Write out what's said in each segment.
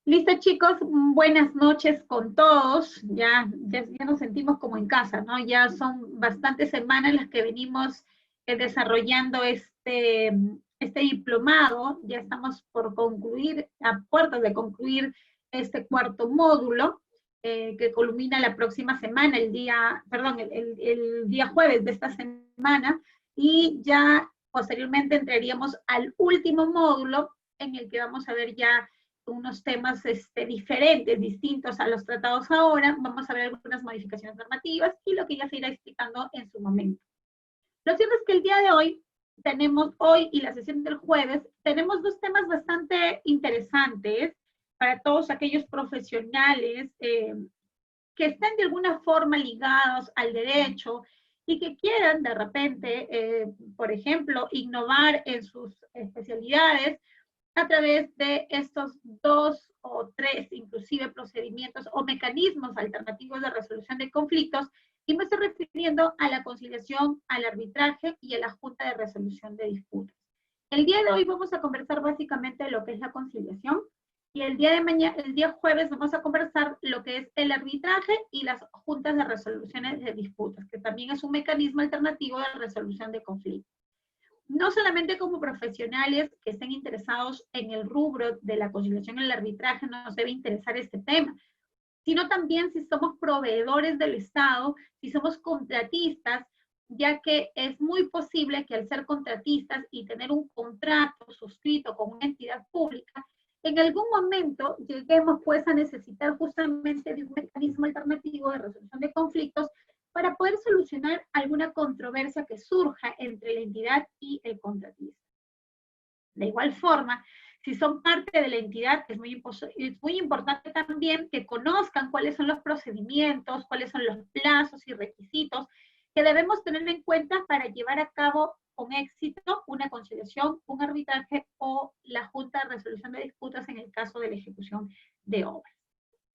Listo, chicos, buenas noches con todos. Ya nos sentimos como en casa, ¿no? Ya son bastantes semanas las que venimos desarrollando este diplomado. Ya estamos por concluir, a puertas de concluir este cuarto módulo, que culmina la próxima semana, el día jueves de esta semana, y ya posteriormente entraríamos al último módulo en el que vamos a ver ya unos temas diferentes, distintos a los tratados ahora. Vamos a ver algunas modificaciones normativas y lo que ya se irá explicando en su momento. Lo cierto es que el día de hoy hoy y la sesión del jueves, tenemos dos temas bastante interesantes para todos aquellos profesionales que estén de alguna forma ligados al derecho y que quieran de repente, por ejemplo, innovar en sus especialidades a través de estos dos o tres, inclusive, procedimientos o mecanismos alternativos de resolución de conflictos, y me estoy refiriendo a la conciliación, al arbitraje y a la junta de resolución de disputas. El día de hoy vamos a conversar básicamente de lo que es la conciliación, y el día de mañana, el día jueves, vamos a conversar lo que es el arbitraje y las juntas de resoluciones de disputas, que también es un mecanismo alternativo de resolución de conflictos. No solamente como profesionales que estén interesados en el rubro de la conciliación y el arbitraje nos debe interesar este tema, sino también si somos proveedores del Estado, si somos contratistas, ya que es muy posible que al ser contratistas y tener un contrato suscrito con una entidad pública, en algún momento lleguemos pues a necesitar justamente de un mecanismo alternativo de resolución de conflictos para poder solucionar alguna controversia que surja entre la entidad y el contratista. De igual forma, si son parte de la entidad, es muy importante también que conozcan cuáles son los procedimientos, cuáles son los plazos y requisitos que debemos tener en cuenta para llevar a cabo con éxito una conciliación, un arbitraje o la junta de resolución de disputas en el caso de la ejecución de obras.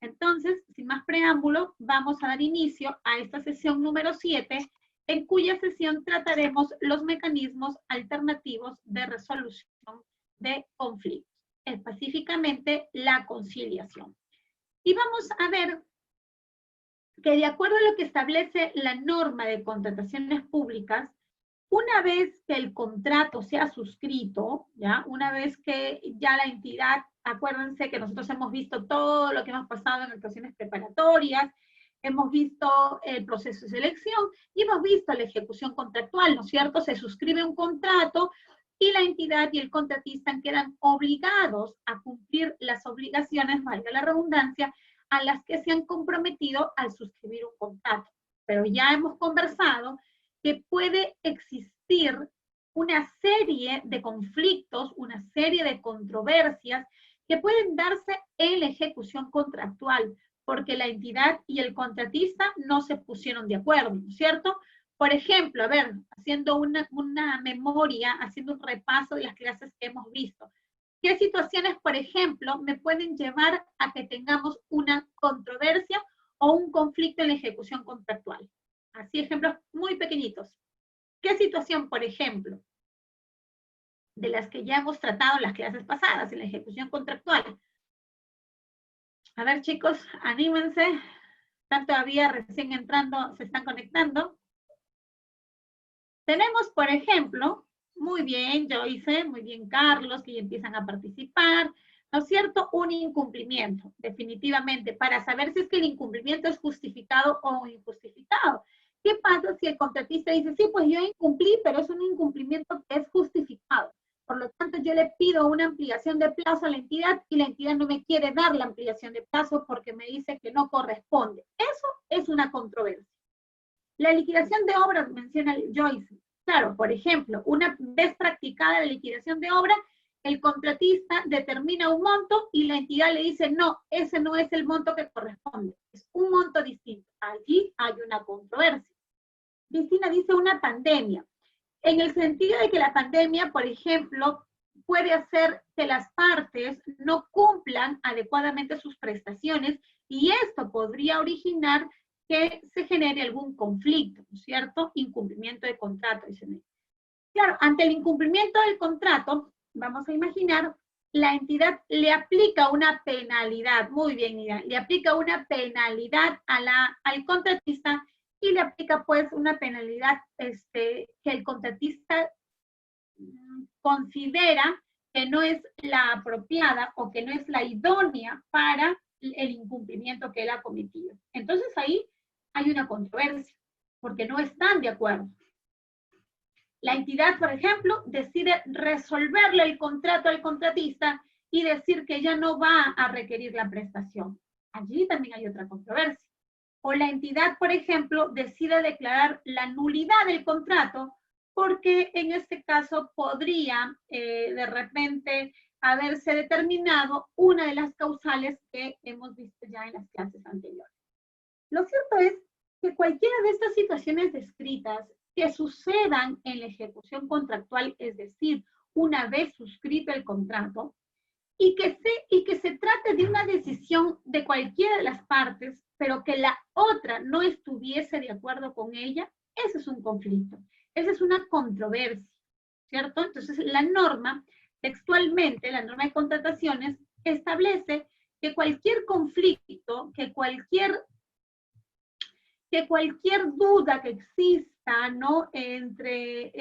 Entonces, sin más preámbulo, vamos a dar inicio a esta sesión número 7, en cuya sesión trataremos los mecanismos alternativos de resolución de conflictos, específicamente la conciliación. Y vamos a ver que de acuerdo a lo que establece la norma de contrataciones públicas, una vez que el contrato sea suscrito, ¿ya? Una vez que ya la entidad, acuérdense que nosotros hemos visto todo lo que hemos pasado en actuaciones preparatorias, hemos visto el proceso de selección y hemos visto la ejecución contractual, ¿no es cierto? Se suscribe un contrato y la entidad y el contratista quedan obligados a cumplir las obligaciones, valga la redundancia, a las que se han comprometido al suscribir un contrato. Pero ya hemos conversado que puede existir una serie de conflictos, una serie de controversias que pueden darse en la ejecución contractual, porque la entidad y el contratista no se pusieron de acuerdo, ¿no es cierto? Por ejemplo, a ver, haciendo una memoria, haciendo un repaso de las clases que hemos visto. ¿Qué situaciones, por ejemplo, me pueden llevar a que tengamos una controversia o un conflicto en la ejecución contractual? Así, ejemplos muy pequeñitos. ¿Qué situación, por ejemplo, de las que ya hemos tratado en las clases pasadas, en la ejecución contractual? A ver, chicos, anímense. Están todavía recién entrando, se están conectando. Tenemos, por ejemplo, muy bien, Joyce, muy bien, Carlos, que ya empiezan a participar, ¿no es cierto? Un incumplimiento, definitivamente, para saber si es que el incumplimiento es justificado o injustificado. ¿Qué pasa si el contratista dice, sí, pues yo incumplí, pero es un incumplimiento que es justificado? Por lo tanto, yo le pido una ampliación de plazo a la entidad y la entidad no me quiere dar la ampliación de plazo porque me dice que no corresponde. Eso es una controversia. La liquidación de obras, menciona Joyce. Claro, por ejemplo, una vez practicada la liquidación de obra, el contratista determina un monto y la entidad le dice, no, ese no es el monto que corresponde, es un monto distinto. Allí hay una controversia. Cristina dice una pandemia, en el sentido de que la pandemia, por ejemplo, puede hacer que las partes no cumplan adecuadamente sus prestaciones y esto podría originar que se genere algún conflicto, ¿no es cierto? Incumplimiento de contrato. Claro, ante el incumplimiento del contrato, vamos a imaginar la entidad le aplica una penalidad, muy bien, Ida, le aplica una penalidad al contratista y le aplica pues una penalidad que el contratista considera que no es la apropiada o que no es la idónea para el incumplimiento que él ha cometido. Entonces ahí hay una controversia, porque no están de acuerdo. La entidad, por ejemplo, decide resolverle el contrato al contratista y decir que ya no va a requerir la prestación. Allí también hay otra controversia. O la entidad, por ejemplo, decide declarar la nulidad del contrato porque en este caso podría de repente haberse determinado una de las causales que hemos visto ya en las clases anteriores. Lo cierto es que cualquiera de estas situaciones descritas que sucedan en la ejecución contractual, es decir, una vez suscrito el contrato, y que se trate de una decisión de cualquiera de las partes, pero que la otra no estuviese de acuerdo con ella, ese es un conflicto, esa es una controversia, ¿cierto? Entonces, la norma, textualmente, la norma de contrataciones, establece que cualquier conflicto, que cualquier duda que exista, ¿no? entre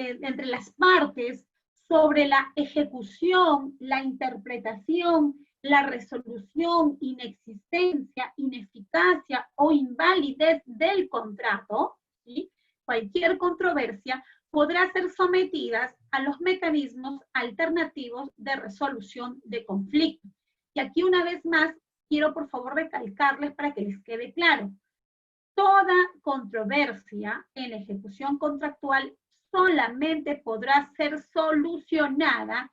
las partes sobre la ejecución, la interpretación, la resolución, inexistencia, ineficacia o invalidez del contrato, ¿sí? Cualquier controversia podrá ser sometida a los mecanismos alternativos de resolución de conflictos. Y aquí una vez más, quiero por favor recalcarles para que les quede claro. Toda controversia en la ejecución contractual solamente podrá ser solucionada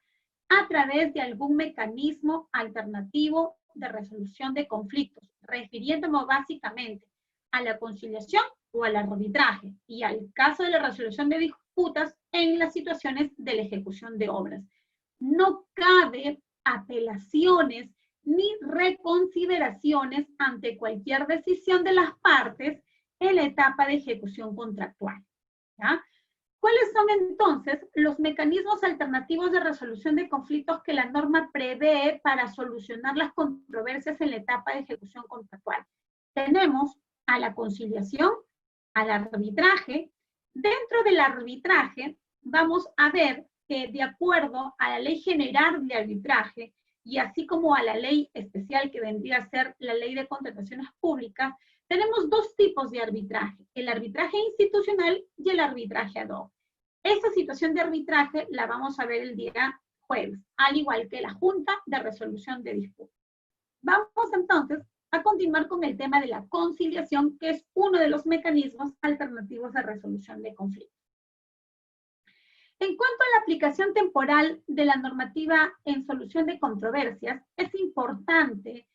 a través de algún mecanismo alternativo de resolución de conflictos, refiriéndome básicamente a la conciliación o al arbitraje, y al caso de la resolución de disputas en las situaciones de la ejecución de obras. No cabe apelaciones ni reconsideraciones ante cualquier decisión de las partes en la etapa de ejecución contractual. ¿Ya? ¿Cuáles son entonces los mecanismos alternativos de resolución de conflictos que la norma prevé para solucionar las controversias en la etapa de ejecución contractual? Tenemos a la conciliación, al arbitraje. Dentro del arbitraje vamos a ver que de acuerdo a la Ley General de Arbitraje, y así como a la ley especial que vendría a ser la Ley de Contrataciones Públicas, tenemos dos tipos de arbitraje, el arbitraje institucional y el arbitraje ad hoc. Esta situación de arbitraje la vamos a ver el día jueves, al igual que la Junta de Resolución de Disputas. Vamos entonces a continuar con el tema de la conciliación, que es uno de los mecanismos alternativos de resolución de conflictos. En cuanto a la aplicación temporal de la normativa en solución de controversias, es importante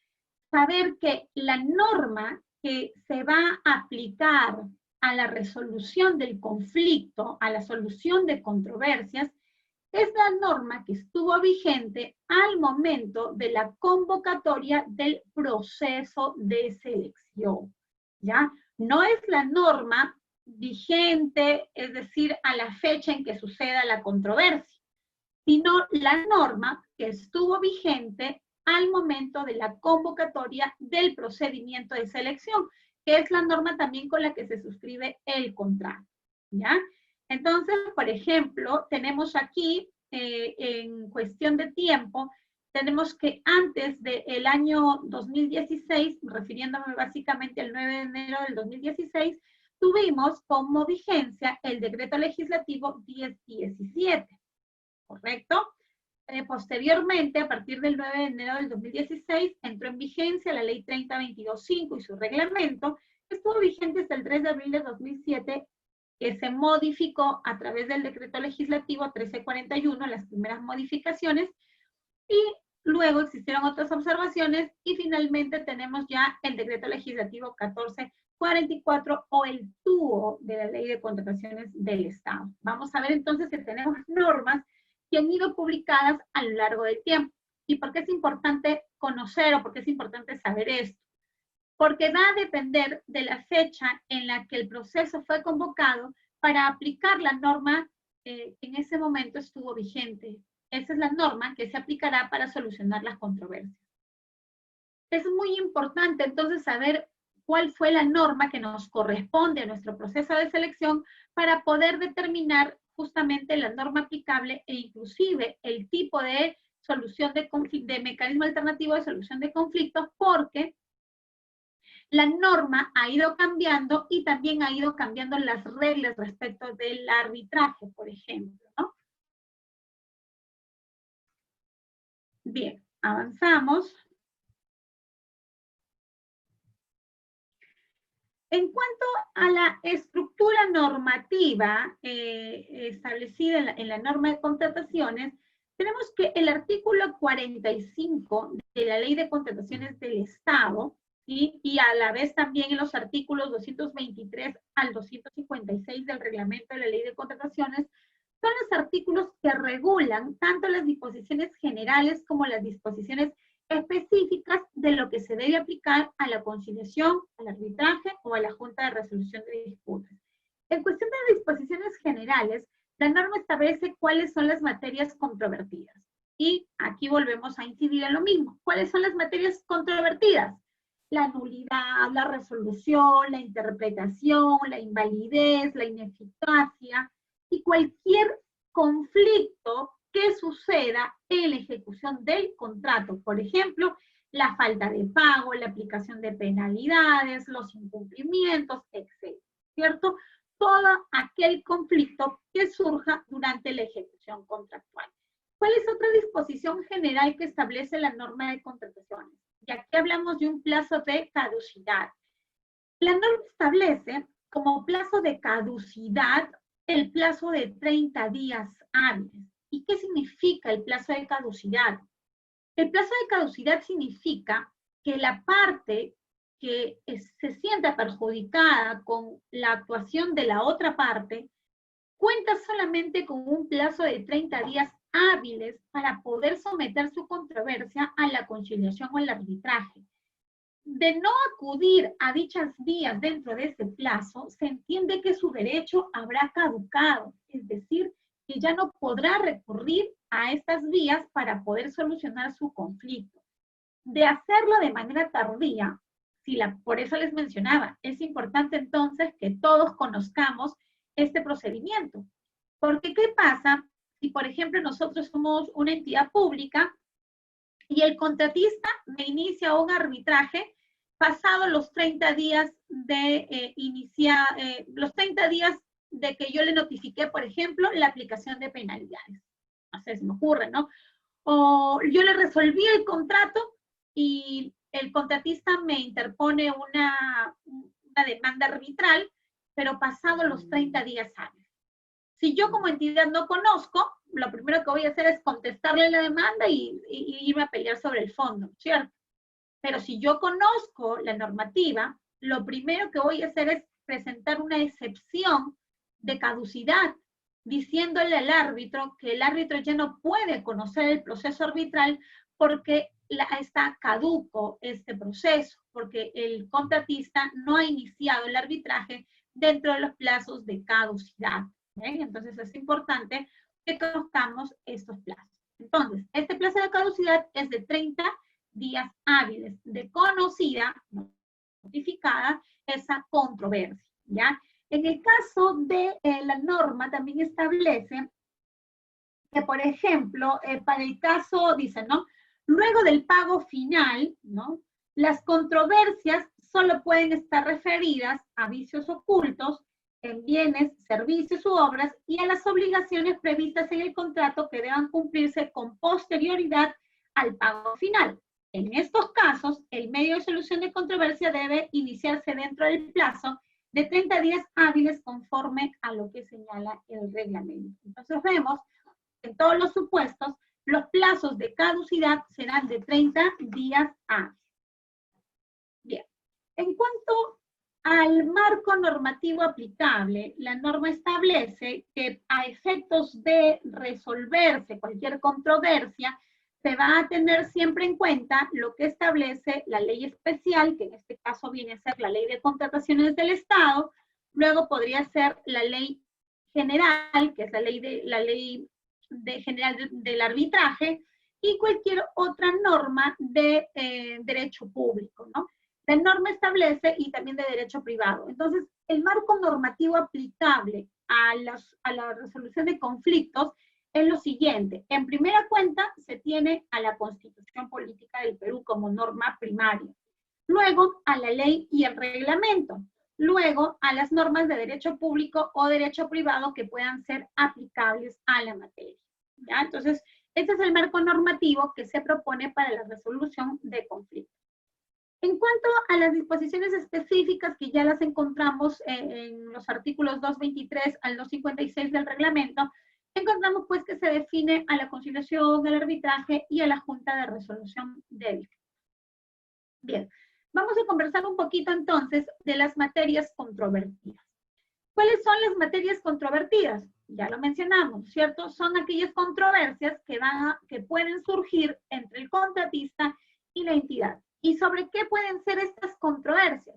saber que la norma que se va a aplicar a la resolución del conflicto, a la solución de controversias, es la norma que estuvo vigente al momento de la convocatoria del proceso de selección, ¿ya? No es la norma vigente, es decir, a la fecha en que suceda la controversia, sino la norma que estuvo vigente al momento de la convocatoria del procedimiento de selección, que es la norma también con la que se suscribe el contrato, ¿ya? Entonces, por ejemplo, tenemos aquí, en cuestión de tiempo, tenemos que antes del año 2016, refiriéndome básicamente al 9 de enero del 2016, tuvimos como vigencia el decreto legislativo 1017, ¿correcto? Posteriormente, a partir del 9 de enero del 2016, entró en vigencia la ley 3022.5 y su reglamento, que estuvo vigente hasta el 3 de abril de 2007, que se modificó a través del decreto legislativo 1341, las primeras modificaciones, y luego existieron otras observaciones, y finalmente tenemos ya el decreto legislativo 1444 o el TUO de la Ley de Contrataciones del Estado. Vamos a ver entonces que tenemos normas que han ido publicadas a lo largo del tiempo. ¿Y por qué es importante conocer o por qué es importante saber esto? Porque va a depender de la fecha en la que el proceso fue convocado para aplicar la norma que en ese momento estuvo vigente. Esa es la norma que se aplicará para solucionar las controversias. Es muy importante entonces saber cuál fue la norma que nos corresponde a nuestro proceso de selección para poder determinar justamente la norma aplicable e inclusive el tipo de solución de mecanismo alternativo de solución de conflictos, porque la norma ha ido cambiando y también ha ido cambiando las reglas respecto del arbitraje, por ejemplo, ¿no? Bien, avanzamos. En cuanto a la estructura normativa establecida en la norma de contrataciones, tenemos que el artículo 45 de la Ley de Contrataciones del Estado, ¿sí? Y a la vez también en los artículos 223 al 256 del reglamento de la Ley de Contrataciones, son los artículos que regulan tanto las disposiciones generales como las disposiciones específicas de lo que se debe aplicar a la conciliación, al arbitraje o a la Junta de Resolución de Disputas. En cuestión de disposiciones generales, la norma establece cuáles son las materias controvertidas. Y aquí volvemos a incidir en lo mismo. ¿Cuáles son las materias controvertidas? La nulidad, la resolución, la interpretación, la invalidez, la ineficacia y cualquier conflicto que suceda en la ejecución del contrato. Por ejemplo, la falta de pago, la aplicación de penalidades, los incumplimientos, etc. ¿Cierto? Todo aquel conflicto que surja durante la ejecución contractual. ¿Cuál es otra disposición general que establece la norma de contrataciones? Y aquí hablamos de un plazo de caducidad. La norma establece como plazo de caducidad el plazo de 30 días hábiles. ¿Y qué significa el plazo de caducidad? El plazo de caducidad significa que la parte que se sienta perjudicada con la actuación de la otra parte cuenta solamente con un plazo de 30 días hábiles para poder someter su controversia a la conciliación o el arbitraje. De no acudir a dichas vías dentro de ese plazo, se entiende que su derecho habrá caducado, es decir, que ya no podrá recurrir a estas vías para poder solucionar su conflicto. De hacerlo de manera tardía, por eso les mencionaba, es importante entonces que todos conozcamos este procedimiento. Porque, ¿qué pasa si, por ejemplo, nosotros somos una entidad pública y el contratista me inicia un arbitraje pasado los 30 días de los 30 días de que yo le notifiqué, por ejemplo, la aplicación de penalidades? No sé, se me ocurre, ¿no? O yo le resolví el contrato y el contratista me interpone una demanda arbitral, pero pasado los 30 días hábiles. Si yo como entidad no conozco, lo primero que voy a hacer es contestarle la demanda y irme a pelear sobre el fondo, ¿cierto? Pero si yo conozco la normativa, lo primero que voy a hacer es presentar una excepción de caducidad, diciéndole al árbitro que el árbitro ya no puede conocer el proceso arbitral porque está caduco este proceso, porque el contratista no ha iniciado el arbitraje dentro de los plazos de caducidad. ¿Bien? Entonces es importante que conozcamos estos plazos. Entonces, este plazo de caducidad es de 30 días hábiles de conocida, notificada, esa controversia, ¿ya? En el caso de la norma también establece que, por ejemplo, para el caso, dice, ¿no? Luego del pago final, ¿no? Las controversias solo pueden estar referidas a vicios ocultos en bienes, servicios u obras y a las obligaciones previstas en el contrato que deban cumplirse con posterioridad al pago final. En estos casos, el medio de solución de controversia debe iniciarse dentro del plazo de 30 días hábiles conforme a lo que señala el reglamento. Entonces vemos que en todos los supuestos, los plazos de caducidad serán de 30 días hábiles. Bien, en cuanto al marco normativo aplicable, la norma establece que a efectos de resolverse cualquier controversia, se va a tener siempre en cuenta lo que establece la ley especial, que en este caso viene a ser la Ley de Contrataciones del Estado, luego podría ser la ley general, que es la ley general del arbitraje y cualquier otra norma de derecho público, ¿no? La norma establece y también de derecho privado. Entonces, el marco normativo aplicable a la resolución de conflictos es lo siguiente. En primera cuenta, se tiene a la Constitución Política del Perú como norma primaria. Luego, a la ley y el reglamento. Luego, a las normas de derecho público o derecho privado que puedan ser aplicables a la materia. ¿Ya? Entonces, este es el marco normativo que se propone para la resolución de conflictos. En cuanto a las disposiciones específicas que ya las encontramos en los artículos 223 al 256 del reglamento, encontramos pues que se define a la conciliación, al arbitraje y a la junta de resolución débil. Bien, vamos a conversar un poquito entonces de las materias controvertidas. ¿Cuáles son las materias controvertidas? Ya lo mencionamos, ¿cierto? Son aquellas controversias que pueden surgir entre el contratista y la entidad. ¿Y sobre qué pueden ser estas controversias?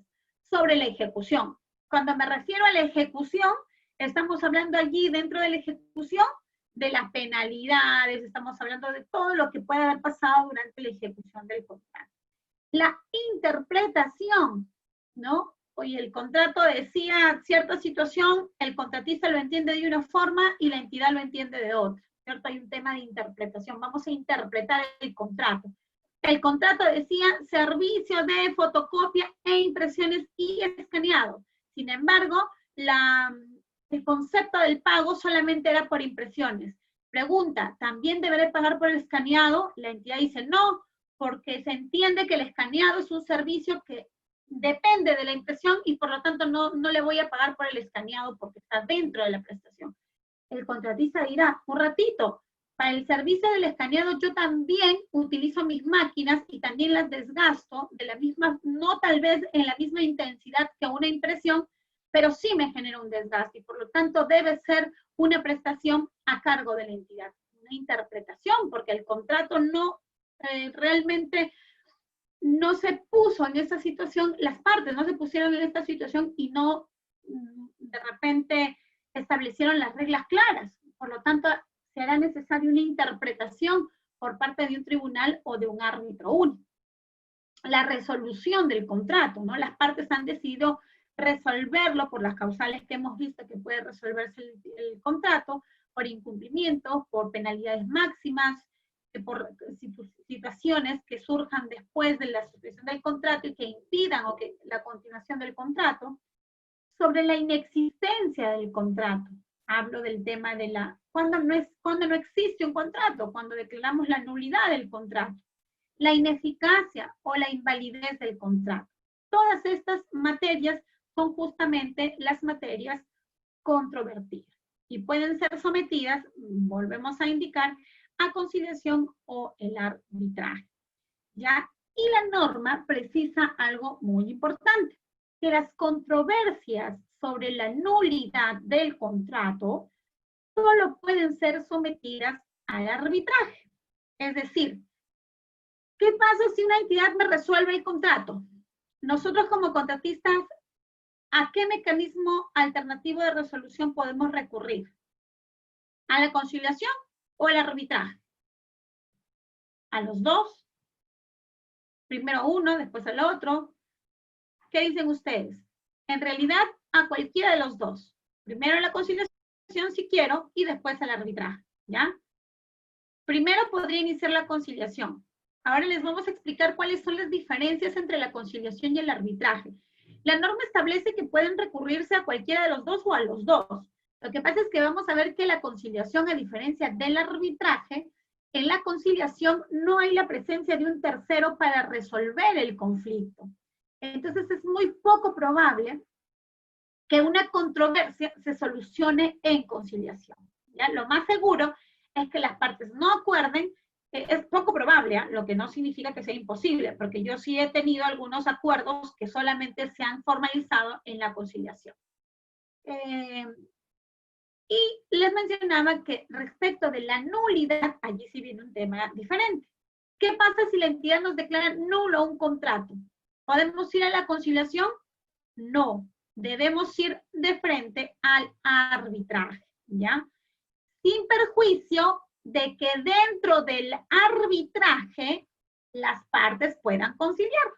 Sobre la ejecución. Cuando me refiero a la ejecución, estamos hablando allí dentro de la ejecución de las penalidades, estamos hablando de todo lo que puede haber pasado durante la ejecución del contrato. La interpretación, ¿no? Oye, el contrato decía cierta situación, el contratista lo entiende de una forma y la entidad lo entiende de otra, ¿cierto? Hay un tema de interpretación, vamos a interpretar el contrato. El contrato decía servicio de fotocopia e impresiones y escaneado. Sin embargo, el concepto del pago solamente era por impresiones. Pregunta, ¿también deberé pagar por el escaneado? La entidad dice no, porque se entiende que el escaneado es un servicio que depende de la impresión y por lo tanto no le voy a pagar por el escaneado porque está dentro de la prestación. El contratista dirá, un ratito, para el servicio del escaneado yo también utilizo mis máquinas y también las desgasto de la misma, no tal vez en la misma intensidad que una impresión, pero sí me genera un desgaste y por lo tanto debe ser una prestación a cargo de la entidad. Una interpretación, porque el contrato no realmente no se puso en esa situación, las partes no se pusieron en esta situación y no de repente establecieron las reglas claras. Por lo tanto, será necesaria una interpretación por parte de un tribunal o de un árbitro único. La resolución del contrato, ¿no? Las partes han decidido resolverlo por las causales que hemos visto que puede resolverse el contrato, por incumplimiento, por penalidades máximas, por situaciones que surjan después de la suspensión del contrato y que impidan o que la continuación del contrato, sobre la inexistencia del contrato. Hablo del tema de cuando no existe un contrato, cuando declaramos la nulidad del contrato, la ineficacia o la invalidez del contrato. Todas estas materias son justamente las materias controvertidas y pueden ser sometidas, volvemos a indicar, a conciliación o el arbitraje, ¿ya? Y la norma precisa algo muy importante, que las controversias sobre la nulidad del contrato solo pueden ser sometidas al arbitraje. Es decir, ¿qué pasa si una entidad me resuelve el contrato? Nosotros como contratistas, ¿a qué mecanismo alternativo de resolución podemos recurrir? ¿A la conciliación o al arbitraje? ¿A los dos? Primero uno, después al otro. ¿Qué dicen ustedes? En realidad, a cualquiera de los dos. Primero a la conciliación si quiero y después al arbitraje, ¿ya? Primero podría iniciar la conciliación. Ahora les vamos a explicar cuáles son las diferencias entre la conciliación y el arbitraje. La norma establece que pueden recurrirse a cualquiera de los dos o a los dos. Lo que pasa es que vamos a ver que la conciliación, a diferencia del arbitraje, en la conciliación no hay la presencia de un tercero para resolver el conflicto. Entonces es muy poco probable que una controversia se solucione en conciliación. ¿Ya? Lo más seguro es que las partes no acuerden, es poco probable, ¿eh? Lo que no significa que sea imposible, porque yo sí he tenido algunos acuerdos que solamente se han formalizado en la conciliación. Y les mencionaba que respecto de la nulidad, allí sí viene un tema diferente. ¿Qué pasa si la entidad nos declara nulo un contrato? ¿Podemos ir a la conciliación? No, debemos ir de frente al arbitraje, ¿ya? Sin perjuicio de que dentro del arbitraje las partes puedan conciliar.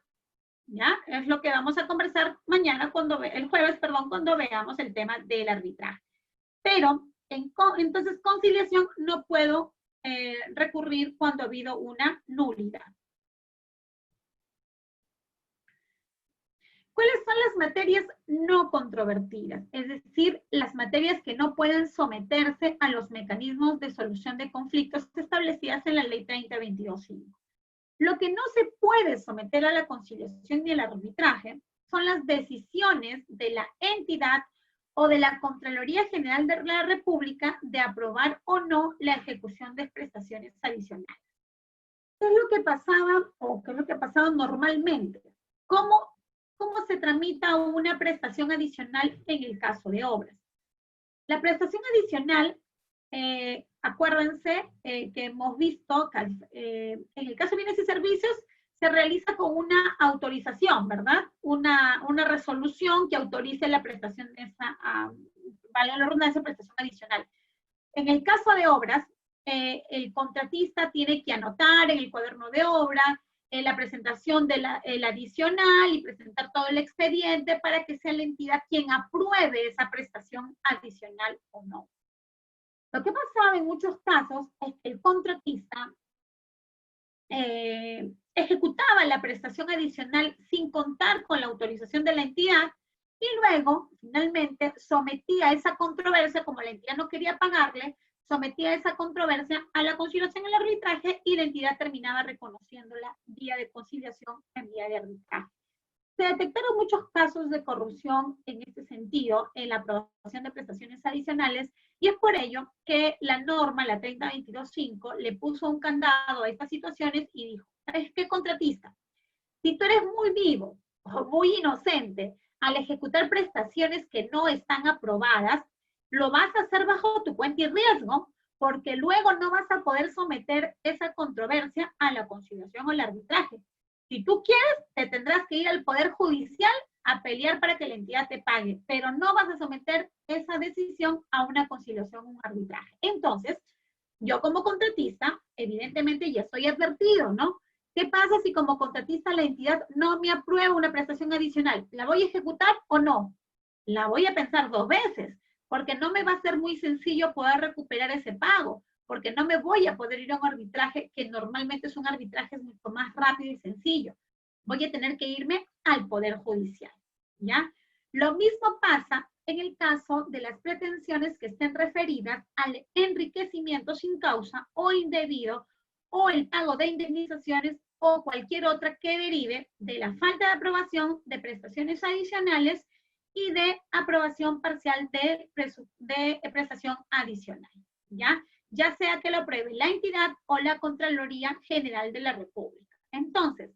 ¿Ya? Es lo que vamos a conversar mañana, el jueves, perdón, cuando veamos el tema del arbitraje. Pero, entonces, conciliación no puedo recurrir cuando ha habido una nulidad. ¿Cuáles son las materias no controvertidas? Es decir, las materias que no pueden someterse a los mecanismos de solución de conflictos establecidas en la Ley 3022.5. Lo que no se puede someter a la conciliación ni al arbitraje son las decisiones de la entidad o de la Contraloría General de la República de aprobar o no la ejecución de prestaciones adicionales. ¿Qué es lo que pasaba o qué es lo que ha pasado normalmente? ¿Cómo se tramita una prestación adicional en el caso de obras? La prestación adicional, acuérdense que hemos visto que en el caso de bienes y servicios se realiza con una autorización, ¿verdad? Una resolución que autorice la prestación de esa, vale la redundancia, prestación adicional. En el caso de obras, el contratista tiene que anotar en el cuaderno de obra la presentación del adicional y presentar todo el expediente para que sea la entidad quien apruebe esa prestación adicional o no. Lo que pasaba en muchos casos es que el contratista ejecutaba la prestación adicional sin contar con la autorización de la entidad y luego, finalmente, sometía esa controversia, como la entidad no quería pagarle, sometía esa controversia a la conciliación en el arbitraje y la entidad terminaba reconociéndola vía de conciliación en vía de arbitraje. Se detectaron muchos casos de corrupción en este sentido en la aprobación de prestaciones adicionales y es por ello que la norma, la 3022.5, le puso un candado a estas situaciones y dijo, ¿sabes qué, contratista? Si tú eres muy vivo o muy inocente al ejecutar prestaciones que no están aprobadas, lo vas a hacer bajo tu cuenta y riesgo, porque luego no vas a poder someter esa controversia a la conciliación o el arbitraje. Si tú quieres, te tendrás que ir al Poder Judicial a pelear para que la entidad te pague, pero no vas a someter esa decisión a una conciliación o un arbitraje. Entonces, yo como contratista, evidentemente ya estoy advertido, ¿no? ¿Qué pasa si como contratista la entidad no me aprueba una prestación adicional? ¿La voy a ejecutar o no? La voy a pensar 2 veces, porque no me va a ser muy sencillo poder recuperar ese pago, porque no me voy a poder ir a un arbitraje que normalmente es un arbitraje mucho más rápido y sencillo. Voy a tener que irme al Poder Judicial, ¿ya? Lo mismo pasa en el caso de las pretensiones que estén referidas al enriquecimiento sin causa o indebido o el pago de indemnizaciones o cualquier otra que derive de la falta de aprobación de prestaciones adicionales y de aprobación parcial de prestación adicional, ¿ya? Ya sea que lo apruebe la entidad o la Contraloría General de la República. Entonces,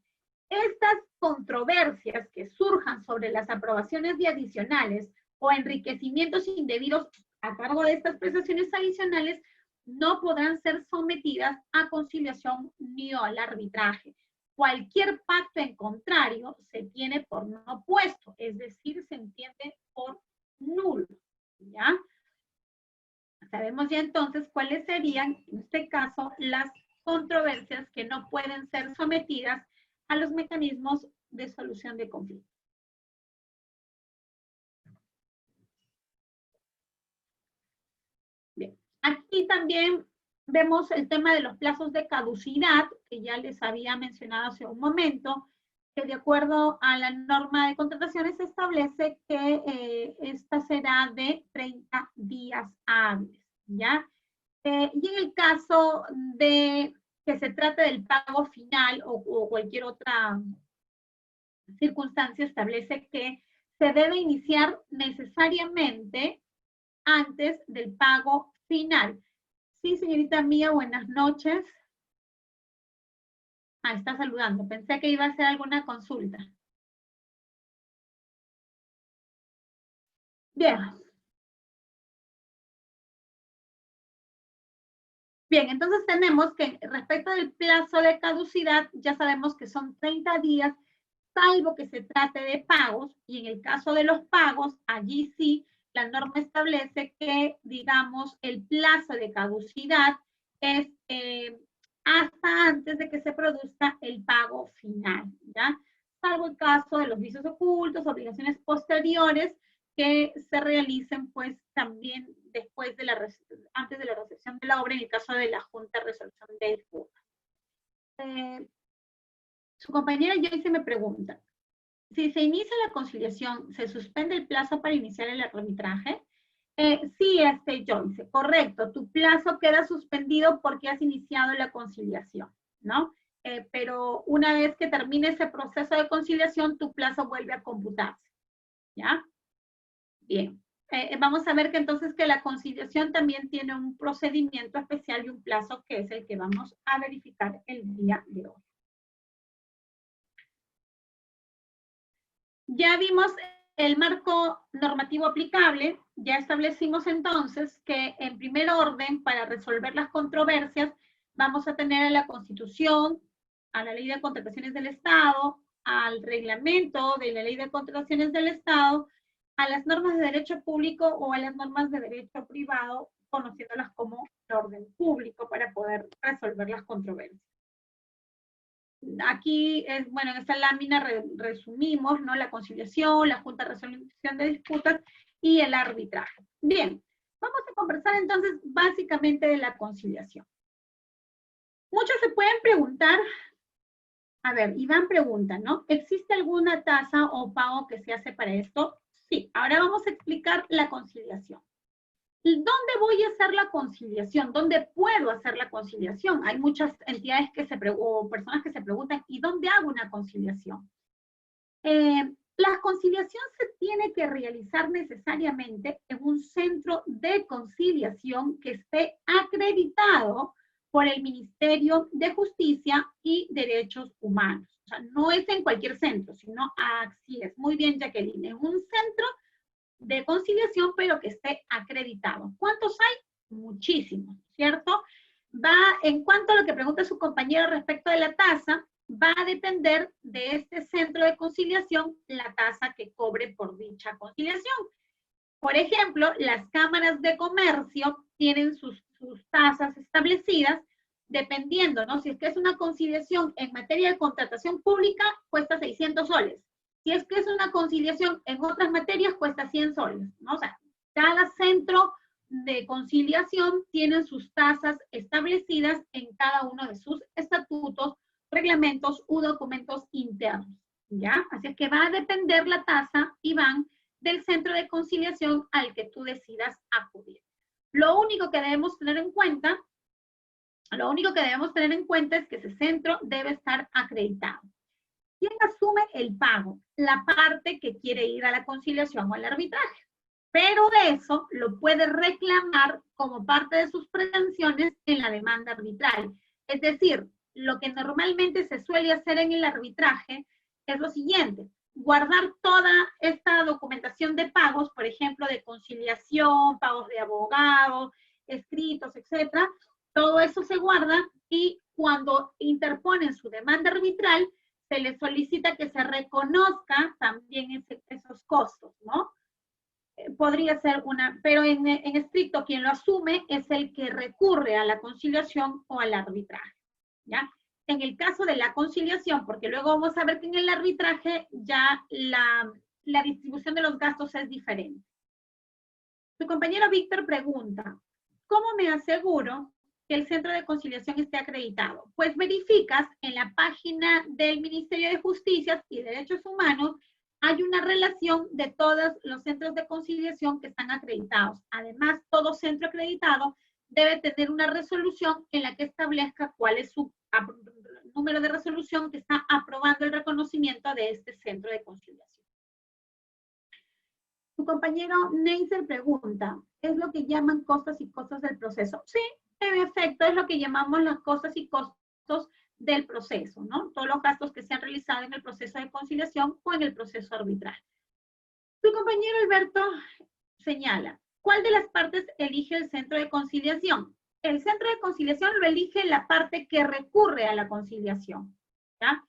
estas controversias que surjan sobre las aprobaciones de adicionales o enriquecimientos indebidos a cargo de estas prestaciones adicionales no podrán ser sometidas a conciliación ni al arbitraje. Cualquier pacto en contrario se tiene por no puesto, es decir, se entiende por nulo, ¿ya? Sabemos ya entonces cuáles serían, en este caso, las controversias que no pueden ser sometidas a los mecanismos de solución de conflictos. Bien, aquí también vemos el tema de los plazos de caducidad, que ya les había mencionado hace un momento, que de acuerdo a la norma de contrataciones se establece que esta será de 30 días hábiles, ¿ya? Y en el caso de que se trate del pago final o cualquier otra circunstancia, establece que se debe iniciar necesariamente antes del pago final. Sí, señorita Mía, buenas noches. Ah, está saludando. Pensé que iba a hacer alguna consulta. Bien. Bien, entonces tenemos que respecto del plazo de caducidad, ya sabemos que son 30 días, salvo que se trate de pagos, y en el caso de los pagos, allí sí, la norma establece que, digamos, el plazo de caducidad es hasta antes de que se produzca el pago final, ¿ya? Salvo el caso de los vicios ocultos, obligaciones posteriores que se realicen pues también después de antes de la recepción de la obra en el caso de la Junta de Resolución de Disputas. Su compañera Joyce me pregunta, si se inicia la conciliación, ¿se suspende el plazo para iniciar el arbitraje? Sí, Joyce, correcto. Tu plazo queda suspendido porque has iniciado la conciliación, ¿no? Pero una vez que termine ese proceso de conciliación, tu plazo vuelve a computarse, ¿ya? Bien. Vamos a ver que entonces que la conciliación también tiene un procedimiento especial y un plazo que es el que vamos a verificar el día de hoy. Ya vimos el marco normativo aplicable, ya establecimos entonces que en primer orden, para resolver las controversias, vamos a tener a la Constitución, a la Ley de Contrataciones del Estado, al reglamento de la Ley de Contrataciones del Estado, a las normas de derecho público o a las normas de derecho privado, conociéndolas como el orden público para poder resolver las controversias. Aquí, bueno, en esta lámina resumimos, ¿no? La conciliación, la Junta de Resolución de Disputas y el arbitraje. Bien, vamos a conversar entonces básicamente de la conciliación. Muchos se pueden preguntar, a ver, Iván pregunta, ¿no? ¿Existe alguna tasa o pago que se hace para esto? Sí, ahora vamos a explicar la conciliación. ¿Dónde voy a hacer la conciliación? ¿Dónde puedo hacer la conciliación? Hay muchas entidades o personas que se preguntan, ¿y dónde hago una conciliación? La conciliación se tiene que realizar necesariamente en un centro de conciliación que esté acreditado por el Ministerio de Justicia y Derechos Humanos. O sea, no es en cualquier centro, sino así es. Muy bien, Jacqueline, en un centro de conciliación, pero que esté acreditado. ¿Cuántos hay? Muchísimos, ¿cierto? En cuanto a lo que pregunta su compañero respecto de la tasa, va a depender de este centro de conciliación la tasa que cobre por dicha conciliación. Por ejemplo, las cámaras de comercio tienen sus tasas establecidas dependiendo, ¿no? Si es que es una conciliación en materia de contratación pública, cuesta 600 soles. Si es que es una conciliación en otras materias, cuesta 100 soles, ¿no? O sea, cada centro de conciliación tiene sus tasas establecidas en cada uno de sus estatutos, reglamentos u documentos internos, ¿ya? Así es que va a depender la tasa, Iván, del centro de conciliación al que tú decidas acudir. Lo único que debemos tener en cuenta es que ese centro debe estar acreditado. ¿Quién asume el pago? La parte que quiere ir a la conciliación o al arbitraje. Pero eso lo puede reclamar como parte de sus pretensiones en la demanda arbitral. Es decir, lo que normalmente se suele hacer en el arbitraje es lo siguiente: guardar toda esta documentación de pagos, por ejemplo, de conciliación, pagos de abogado, escritos, etcétera. Todo eso se guarda y cuando interponen su demanda arbitral, se les solicita que se reconozca también esos costos, ¿no? Podría ser pero en estricto quien lo asume es el que recurre a la conciliación o al arbitraje, ¿ya? En el caso de la conciliación, porque luego vamos a ver que en el arbitraje ya la distribución de los gastos es diferente. Su compañero Víctor pregunta, ¿cómo me aseguro que el centro de conciliación esté acreditado? Pues verificas en la página del Ministerio de Justicia y Derechos Humanos, hay una relación de todos los centros de conciliación que están acreditados. Además, todo centro acreditado debe tener una resolución en la que establezca cuál es su número de resolución que está aprobando el reconocimiento de este centro de conciliación. Su compañero Neisser pregunta, ¿es lo que llaman costas y costos del proceso? Sí, en efecto, es lo que llamamos las costas y costos del proceso, ¿no? Todos los gastos que se han realizado en el proceso de conciliación o en el proceso arbitral. Su compañero Alberto señala, ¿cuál de las partes elige el centro de conciliación? El centro de conciliación lo elige la parte que recurre a la conciliación, ¿ya?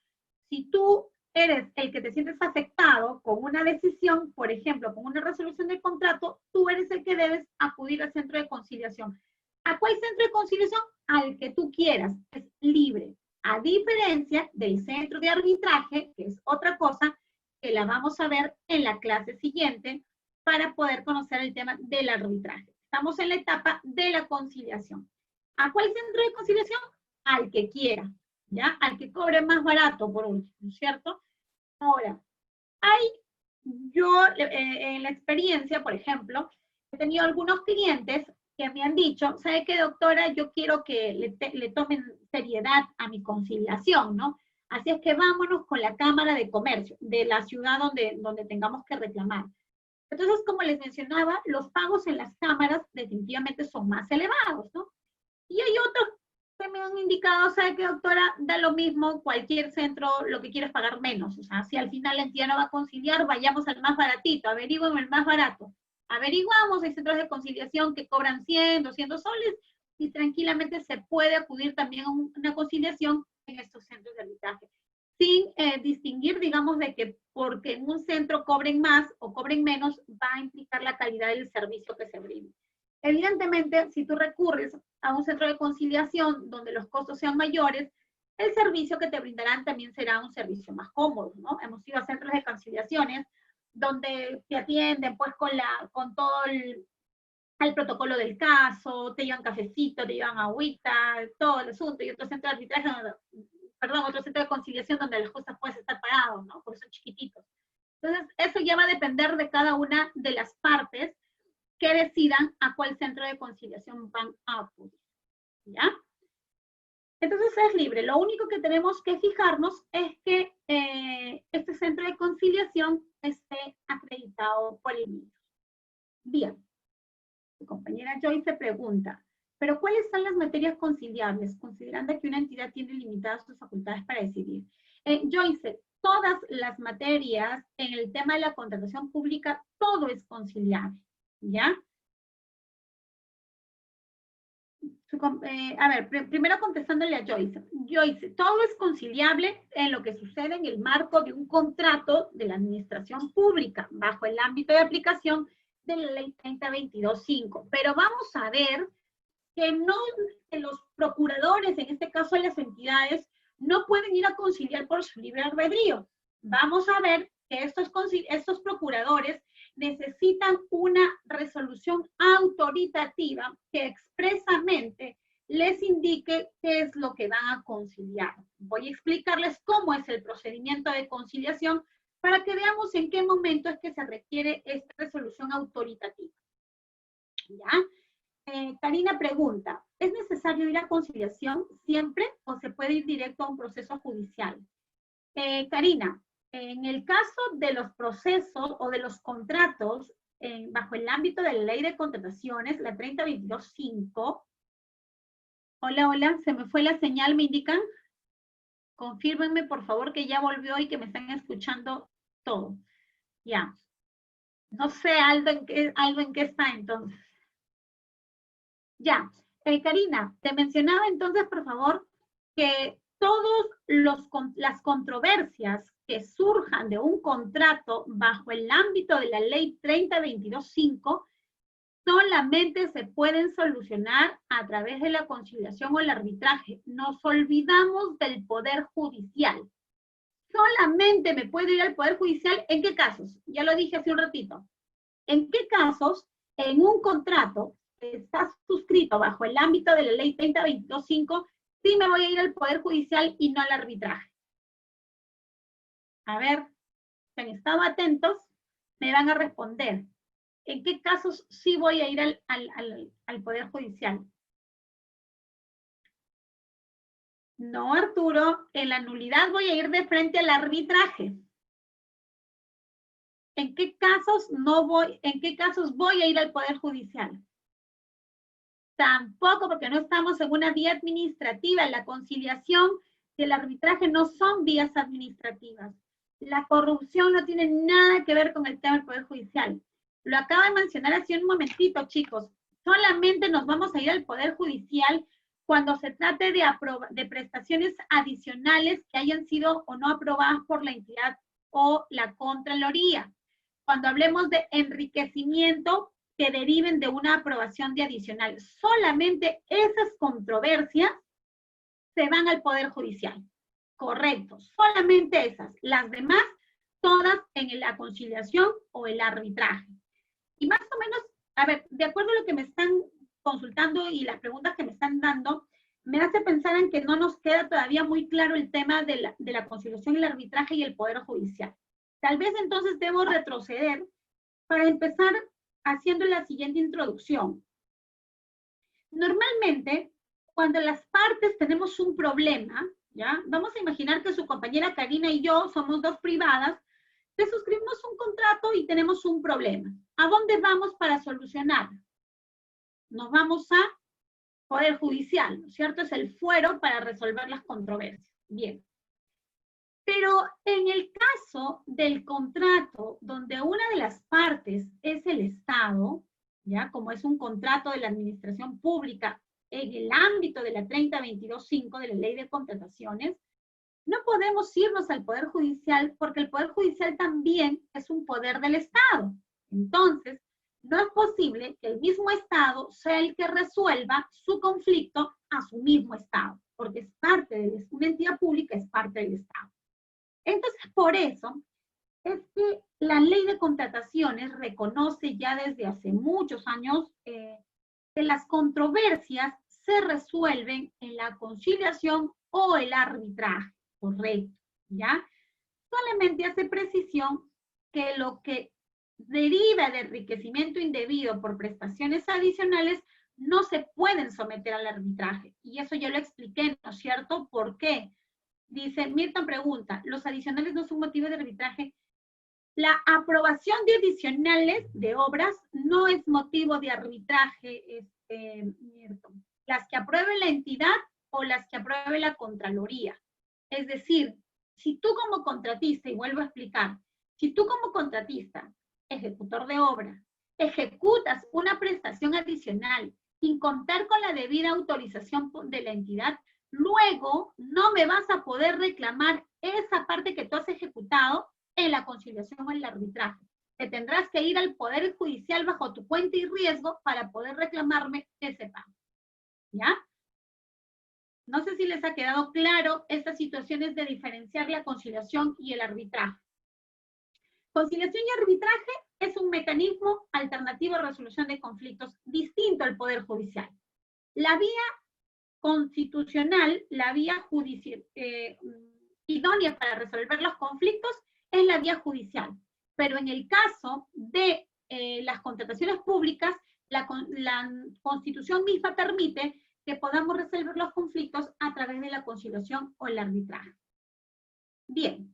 Si tú eres el que te sientes afectado con una decisión, por ejemplo, con una resolución de contrato, tú eres el que debes acudir al centro de conciliación. ¿A cuál centro de conciliación? Al que tú quieras, es libre. A diferencia del centro de arbitraje, que es otra cosa que la vamos a ver en la clase siguiente para poder conocer el tema del arbitraje. Estamos en la etapa de la conciliación. ¿A cuál centro de conciliación? Al que quiera, ¿ya? Al que cobre más barato, por último, ¿cierto? Ahora, yo en la experiencia, por ejemplo, he tenido algunos clientes que me han dicho, ¿sabe qué, doctora? Yo quiero que le tomen seriedad a mi conciliación, ¿no? Así es que vámonos con la Cámara de Comercio de la ciudad donde tengamos que reclamar. Entonces, como les mencionaba, los pagos en las cámaras definitivamente son más elevados, ¿no? Y hay otros que me han indicado, ¿sabe qué, doctora? Da lo mismo, cualquier centro, lo que quieres pagar menos. O sea, si al final la entidad no va a conciliar, vayamos al más baratito, averigüen el más barato. Averiguamos, hay centros de conciliación que cobran 100, 200 soles, y tranquilamente se puede acudir también a una conciliación en estos centros de arbitraje. Sin distinguir, digamos, de que porque en un centro cobren más o cobren menos, va a implicar la calidad del servicio que se brinda. Evidentemente, si tú recurres a un centro de conciliación donde los costos sean mayores, el servicio que te brindarán también será un servicio más cómodo, ¿no? Hemos ido a centros de conciliaciones donde te atienden pues con todo el protocolo del caso, te llevan cafecito, te llevan agüita, todo el asunto, y otro centro de arbitraje, otro centro de conciliación donde las cosas puedes estar parados, ¿no? Porque son chiquititos. Entonces, eso ya va a depender de cada una de las partes que decidan a cuál centro de conciliación van a acudir, ¿ya? Entonces es libre. Lo único que tenemos que fijarnos es que este centro de conciliación esté acreditado por el MINSA. Bien. Mi compañera Joyce pregunta, ¿pero cuáles son las materias conciliables, considerando que una entidad tiene limitadas sus facultades para decidir? Joyce, todas las materias en el tema de la contratación pública, todo es conciliable, ¿ya? A ver, primero contestándole a Joyce. Joyce, todo es conciliable en lo que sucede en el marco de un contrato de la administración pública, bajo el ámbito de aplicación de la ley 3022.5. Pero vamos a ver que no, que los procuradores, en este caso las entidades, no pueden ir a conciliar por su libre albedrío. Vamos a ver que estos procuradores necesitan una resolución autoritativa que expresamente les indique qué es lo que van a conciliar. Voy a explicarles cómo es el procedimiento de conciliación para que veamos en qué momento es que se requiere esta resolución autoritativa. ¿Ya? Karina pregunta, ¿es necesario ir a conciliación siempre o se puede ir directo a un proceso judicial? Karina, en el caso de los procesos o de los contratos bajo el ámbito de la ley de contrataciones, la 3022.5, hola, se me fue la señal, ¿me indican? Confírmenme, por favor, que ya volvió y que me están escuchando todo. Ya. No sé, Aldo, en qué está entonces. Ya. Karina, te mencionaba entonces, por favor, que todas las controversias que surjan de un contrato bajo el ámbito de la ley 3022.5 solamente se pueden solucionar a través de la conciliación o el arbitraje. Nos olvidamos del Poder Judicial. Solamente me puedo ir al Poder Judicial, ¿en qué casos? Ya lo dije hace un ratito. ¿En qué casos en un contrato que está suscrito bajo el ámbito de la ley 3022.5 sí me voy a ir al Poder Judicial y no al arbitraje? A ver, si han estado atentos, me van a responder. ¿En qué casos sí voy a ir al Poder Judicial? No, Arturo, en la nulidad voy a ir de frente al arbitraje. ¿En qué casos voy a ir al Poder Judicial? Tampoco, porque no estamos en una vía administrativa. La conciliación y el arbitraje no son vías administrativas. La corrupción no tiene nada que ver con el tema del Poder Judicial. Lo acabo de mencionar hace un momentito, chicos. Solamente nos vamos a ir al Poder Judicial cuando se trate de prestaciones adicionales que hayan sido o no aprobadas por la entidad o la Contraloría. Cuando hablemos de enriquecimiento que deriven de una aprobación de adicional. Solamente esas controversias se van al Poder Judicial. Correcto, solamente esas. Las demás, todas en la conciliación o el arbitraje. Y más o menos, a ver, de acuerdo a lo que me están consultando y las preguntas que me están dando, me hace pensar en que no nos queda todavía muy claro el tema de la conciliación, el arbitraje y el Poder Judicial. Tal vez entonces debo retroceder para empezar haciendo la siguiente introducción. Normalmente, cuando las partes tenemos un problema, ¿ya? Vamos a imaginar que su compañera Karina y yo somos dos privadas, que suscribimos un contrato y tenemos un problema. ¿A dónde vamos para solucionar? Nos vamos a Poder Judicial, ¿no es cierto? Es el fuero para resolver las controversias. Bien. Pero en el caso del contrato, donde una de las partes es el Estado, ¿ya? Como es un contrato de la administración pública en el ámbito de la 3022.5 de la Ley de Contrataciones, no podemos irnos al Poder Judicial porque el Poder Judicial también es un poder del Estado. Entonces, no es posible que el mismo Estado sea el que resuelva su conflicto a su mismo Estado, porque es parte de una entidad pública, es parte del Estado. Entonces, por eso es que la Ley de Contrataciones reconoce ya desde hace muchos años que las controversias se resuelven en la conciliación o el arbitraje. Correcto, ¿ya? Solamente hace precisión que lo que deriva de enriquecimiento indebido por prestaciones adicionales no se pueden someter al arbitraje. Y eso yo lo expliqué, ¿no es cierto? ¿Por qué? Dice, Mirta pregunta, ¿los adicionales no son motivo de arbitraje? La aprobación de adicionales de obras no es motivo de arbitraje, Mirta. Las que apruebe la entidad o las que apruebe la Contraloría. Es decir, si tú como contratista, y vuelvo a explicar, si tú como contratista, ejecutor de obra, ejecutas una prestación adicional sin contar con la debida autorización de la entidad, luego no me vas a poder reclamar esa parte que tú has ejecutado en la conciliación o en el arbitraje. Te tendrás que ir al Poder Judicial bajo tu cuenta y riesgo para poder reclamarme ese pago. ¿Ya? No sé si les ha quedado claro estas situaciones de diferenciar la conciliación y el arbitraje. Conciliación y arbitraje es un mecanismo alternativo de resolución de conflictos distinto al Poder Judicial. La vía constitucional, la vía judicial, idónea para resolver los conflictos es la vía judicial. Pero en el caso de las contrataciones públicas, la Constitución misma permite que podamos resolver los conflictos a través de la conciliación o el arbitraje. Bien,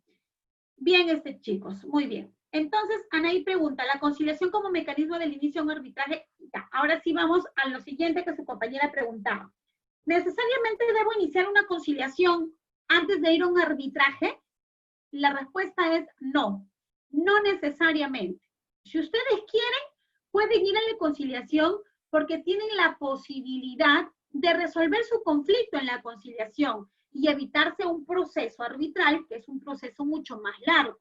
bien chicos, muy bien. Entonces, Anaí pregunta, ¿la conciliación como mecanismo del inicio de un arbitraje? Ya, ahora sí vamos a lo siguiente que su compañera preguntaba. ¿Necesariamente debo iniciar una conciliación antes de ir a un arbitraje? La respuesta es no, no necesariamente. Si ustedes quieren, pueden ir a la conciliación porque tienen la posibilidad de resolver su conflicto en la conciliación y evitarse un proceso arbitral, que es un proceso mucho más largo,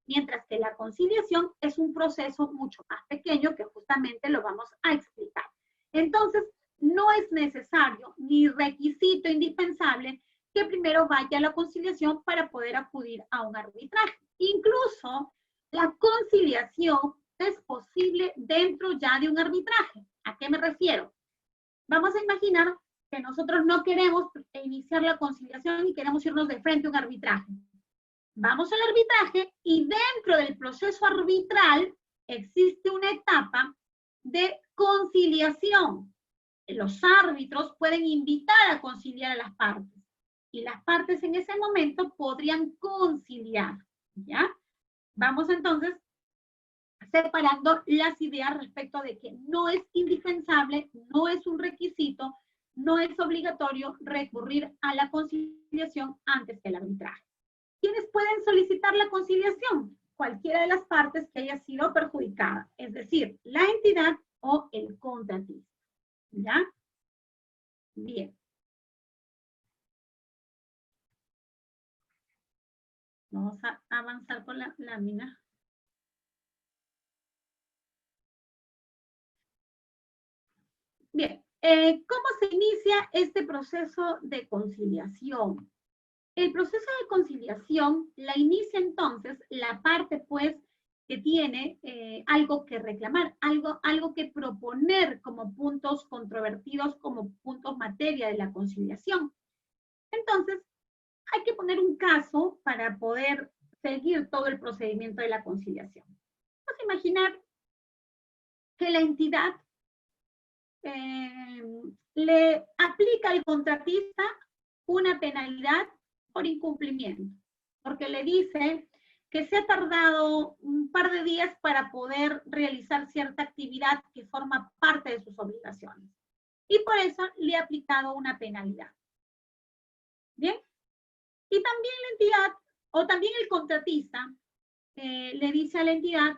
mientras que la conciliación es un proceso mucho más pequeño que justamente lo vamos a explicar. Entonces, no es necesario ni requisito indispensable que primero vaya a la conciliación para poder acudir a un arbitraje. Incluso la conciliación es posible dentro ya de un arbitraje. ¿A qué me refiero? Vamos a imaginar que nosotros no queremos iniciar la conciliación y queremos irnos de frente a un arbitraje. Vamos al arbitraje y dentro del proceso arbitral existe una etapa de conciliación. Los árbitros pueden invitar a conciliar a las partes y las partes en ese momento podrían conciliar, ¿ya? Vamos entonces separando las ideas respecto de que no es indispensable, no es un requisito, no es obligatorio recurrir a la conciliación antes que el arbitraje. ¿Quiénes pueden solicitar la conciliación? Cualquiera de las partes que haya sido perjudicada, es decir, la entidad o el contratista. ¿Ya? Bien. Vamos a avanzar con la lámina. Bien, ¿cómo se inicia este proceso de conciliación? El proceso de conciliación la inicia entonces la parte, pues, que tiene algo que reclamar, algo que proponer como puntos controvertidos, como puntos materia de la conciliación. Entonces, hay que poner un caso para poder seguir todo el procedimiento de la conciliación. Vamos a imaginar que la entidad le aplica al contratista una penalidad por incumplimiento, porque le dice que se ha tardado un par de días para poder realizar cierta actividad que forma parte de sus obligaciones. Y por eso le ha aplicado una penalidad. ¿Bien? Y también la entidad, o también el contratista, le dice a la entidad,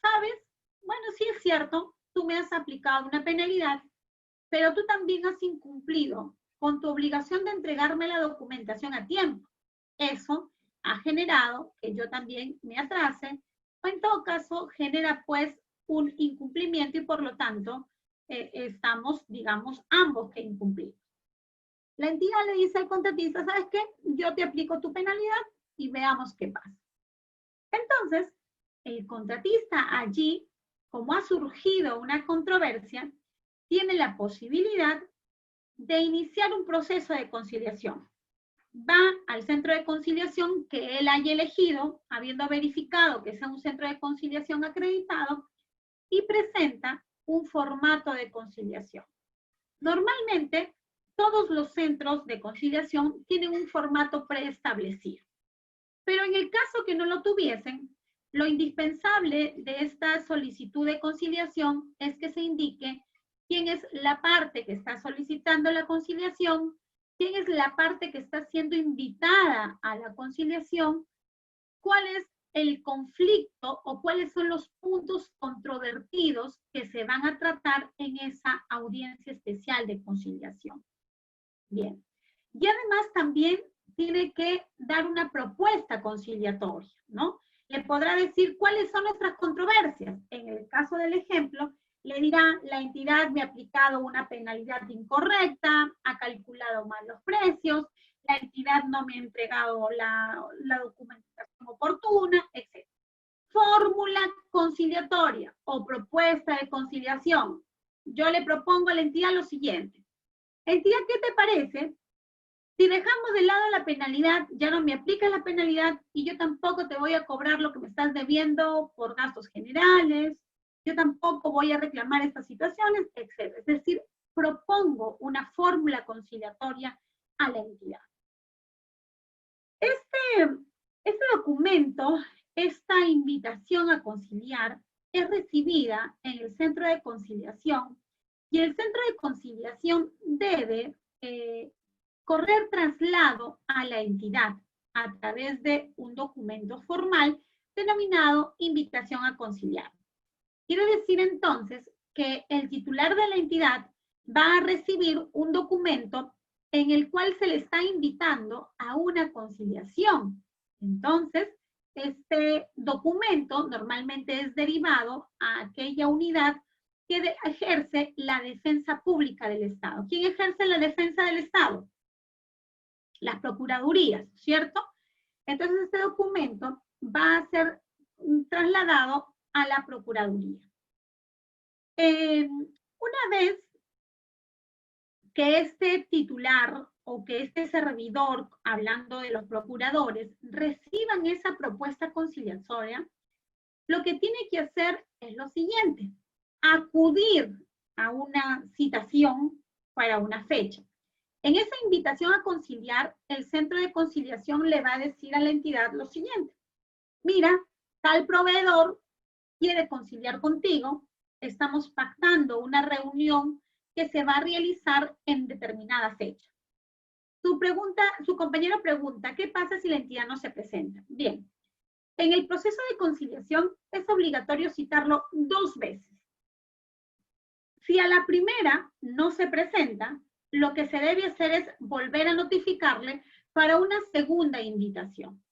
¿sabes? Bueno, sí es cierto, tú me has aplicado una penalidad, pero tú también has incumplido con tu obligación de entregarme la documentación a tiempo. Eso ha generado que yo también me atrase, o en todo caso genera pues un incumplimiento y por lo tanto estamos, digamos, ambos que incumplimos. La entidad le dice al contratista, ¿sabes qué? Yo te aplico tu penalidad y veamos qué pasa. Entonces, el contratista allí, como ha surgido una controversia, tiene la posibilidad de iniciar un proceso de conciliación. Va al centro de conciliación que él haya elegido, habiendo verificado que sea un centro de conciliación acreditado, y presenta un formato de conciliación. Normalmente, todos los centros de conciliación tienen un formato preestablecido. Pero en el caso que no lo tuviesen, lo indispensable de esta solicitud de conciliación es que se indique quién es la parte que está solicitando la conciliación, quién es la parte que está siendo invitada a la conciliación, cuál es el conflicto o cuáles son los puntos controvertidos que se van a tratar en esa audiencia especial de conciliación. Bien. Y además también tiene que dar una propuesta conciliatoria, ¿no? Le podrá decir cuáles son nuestras controversias. En el caso del ejemplo, le dirá, la entidad me ha aplicado una penalidad incorrecta, ha calculado mal los precios, la entidad no me ha entregado la documentación oportuna, etc. Fórmula conciliatoria o propuesta de conciliación. Yo le propongo a la entidad lo siguiente. Entidad, ¿qué te parece? Si dejamos de lado la penalidad, ya no me aplicas la penalidad y yo tampoco te voy a cobrar lo que me estás debiendo por gastos generales, yo tampoco voy a reclamar estas situaciones, etc. Es decir, propongo una fórmula conciliatoria a la entidad. Este documento, esta invitación a conciliar, es recibida en el centro de conciliación y el centro de conciliación debe correr traslado a la entidad a través de un documento formal denominado invitación a conciliar. Quiere decir entonces que el titular de la entidad va a recibir un documento en el cual se le está invitando a una conciliación. Entonces, este documento normalmente es derivado a aquella unidad que ejerce la defensa pública del Estado. ¿Quién ejerce la defensa del Estado? Las procuradurías, ¿cierto? Entonces, este documento va a ser trasladado a la procuraduría. Una vez que este titular o que este servidor, hablando de los procuradores, reciban esa propuesta conciliatoria, lo que tiene que hacer es lo siguiente: acudir a una citación para una fecha. En esa invitación a conciliar, el centro de conciliación le va a decir a la entidad lo siguiente: mira, tal proveedor quiere conciliar contigo, estamos pactando una reunión que se va a realizar en determinada fecha. Su compañero pregunta, ¿qué pasa si la entidad no se presenta? Bien, en el proceso de conciliación es obligatorio citarlo 2 veces. Si a la primera no se presenta, lo que se debe hacer es volver a notificarle para una segunda invitación.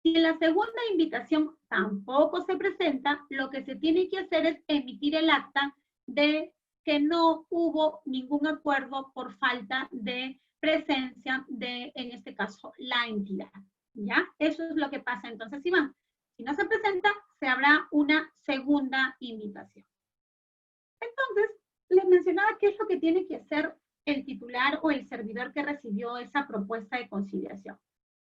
Si en la segunda invitación tampoco se presenta, lo que se tiene que hacer es emitir el acta de que no hubo ningún acuerdo por falta de presencia de, en este caso, la entidad. ¿Ya? Eso es lo que pasa entonces, Iván. Si no se presenta, se habrá una segunda invitación. Entonces, les mencionaba qué es lo que tiene que hacer el titular o el servidor que recibió esa propuesta de conciliación.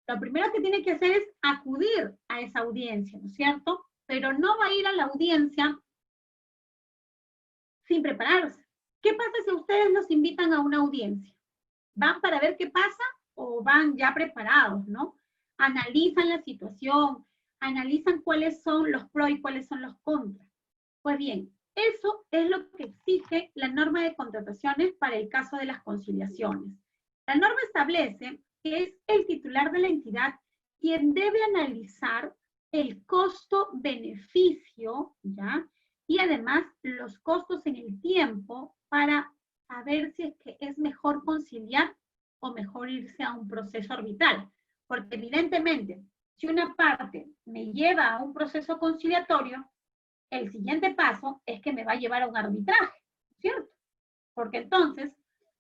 Lo primero que tiene que hacer es acudir a esa audiencia, ¿no es cierto? Pero no va a ir a la audiencia sin prepararse. ¿Qué pasa si ustedes los invitan a una audiencia? ¿Van para ver qué pasa o van ya preparados, no? Analizan la situación, analizan cuáles son los pros y cuáles son los contras. Pues bien, eso es lo que exige la norma de contrataciones para el caso de las conciliaciones. La norma establece que es el titular de la entidad quien debe analizar el costo-beneficio, ¿ya? Y además los costos en el tiempo para saber si es que es mejor conciliar o mejor irse a un proceso arbitral. Porque evidentemente, si una parte me lleva a un proceso conciliatorio, el siguiente paso es que me va a llevar a un arbitraje, ¿cierto? Porque entonces,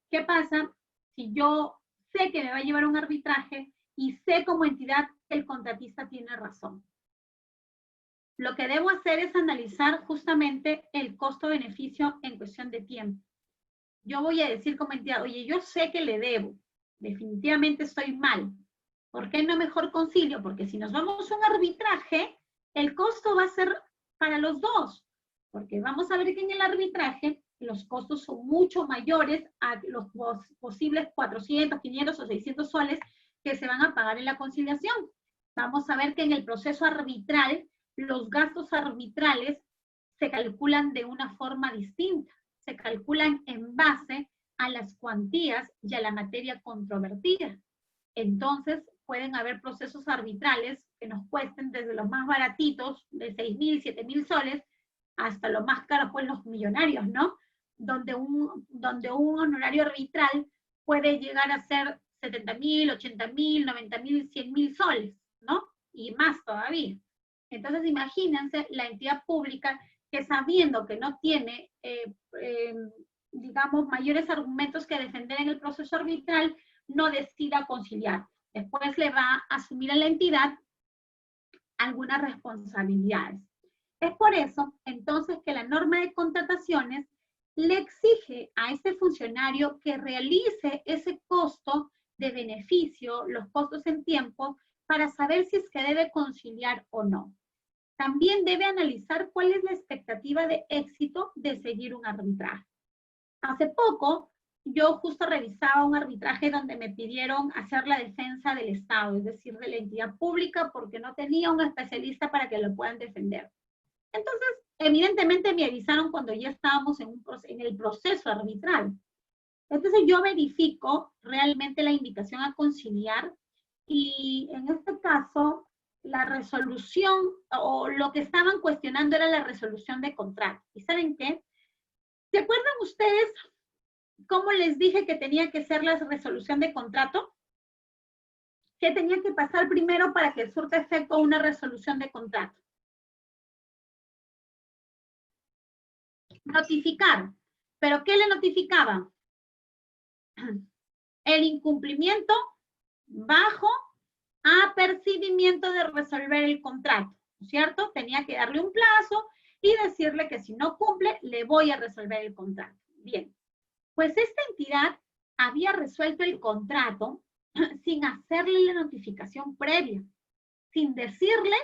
¿qué pasa si yo sé que me va a llevar a un arbitraje y sé como entidad que el contratista tiene razón? Lo que debo hacer es analizar justamente el costo-beneficio en cuestión de tiempo. Yo voy a decir como entidad, oye, yo sé que le debo, definitivamente estoy mal. ¿Por qué no mejor concilio? Porque si nos vamos a un arbitraje, el costo va a ser para los dos, porque vamos a ver que en el arbitraje los costos son mucho mayores a los posibles 400, 500 o 600 soles que se van a pagar en la conciliación. Vamos a ver que en el proceso arbitral, los gastos arbitrales se calculan de una forma distinta, se calculan en base a las cuantías y a la materia controvertida. Entonces, pueden haber procesos arbitrales que nos cuesten desde los más baratitos, de 6.000, 7.000 soles, hasta los más caros, pues los millonarios, ¿no? Donde un honorario arbitral puede llegar a ser 70.000, 80.000, 90.000, 100.000 soles, ¿no? Y más todavía. Entonces, imagínense la entidad pública que sabiendo que no tiene, digamos, mayores argumentos que defender en el proceso arbitral, no decida conciliar. Después le va a asumir a la entidad algunas responsabilidades. Es por eso, entonces, que la norma de contrataciones le exige a ese funcionario que realice ese costo de beneficio, los costos en tiempo, para saber si es que debe conciliar o no. También debe analizar cuál es la expectativa de éxito de seguir un arbitraje. Hace poco, yo justo revisaba un arbitraje donde me pidieron hacer la defensa del Estado, es decir, de la entidad pública, porque no tenía un especialista para que lo puedan defender. Entonces, evidentemente me avisaron cuando ya estábamos en el proceso arbitral. Entonces, yo verifico realmente la invitación a conciliar y en este caso, la resolución o lo que estaban cuestionando era la resolución de contrato. ¿Y saben qué? ¿Se acuerdan ustedes cómo les dije que tenía que ser la resolución de contrato? ¿Qué tenía que pasar primero para que surta efecto una resolución de contrato? Notificar. ¿Pero qué le notificaba? El incumplimiento bajo apercibimiento de resolver el contrato, ¿cierto? Tenía que darle un plazo y decirle que si no cumple, le voy a resolver el contrato. Bien, pues esta entidad había resuelto el contrato sin hacerle la notificación previa, sin decirle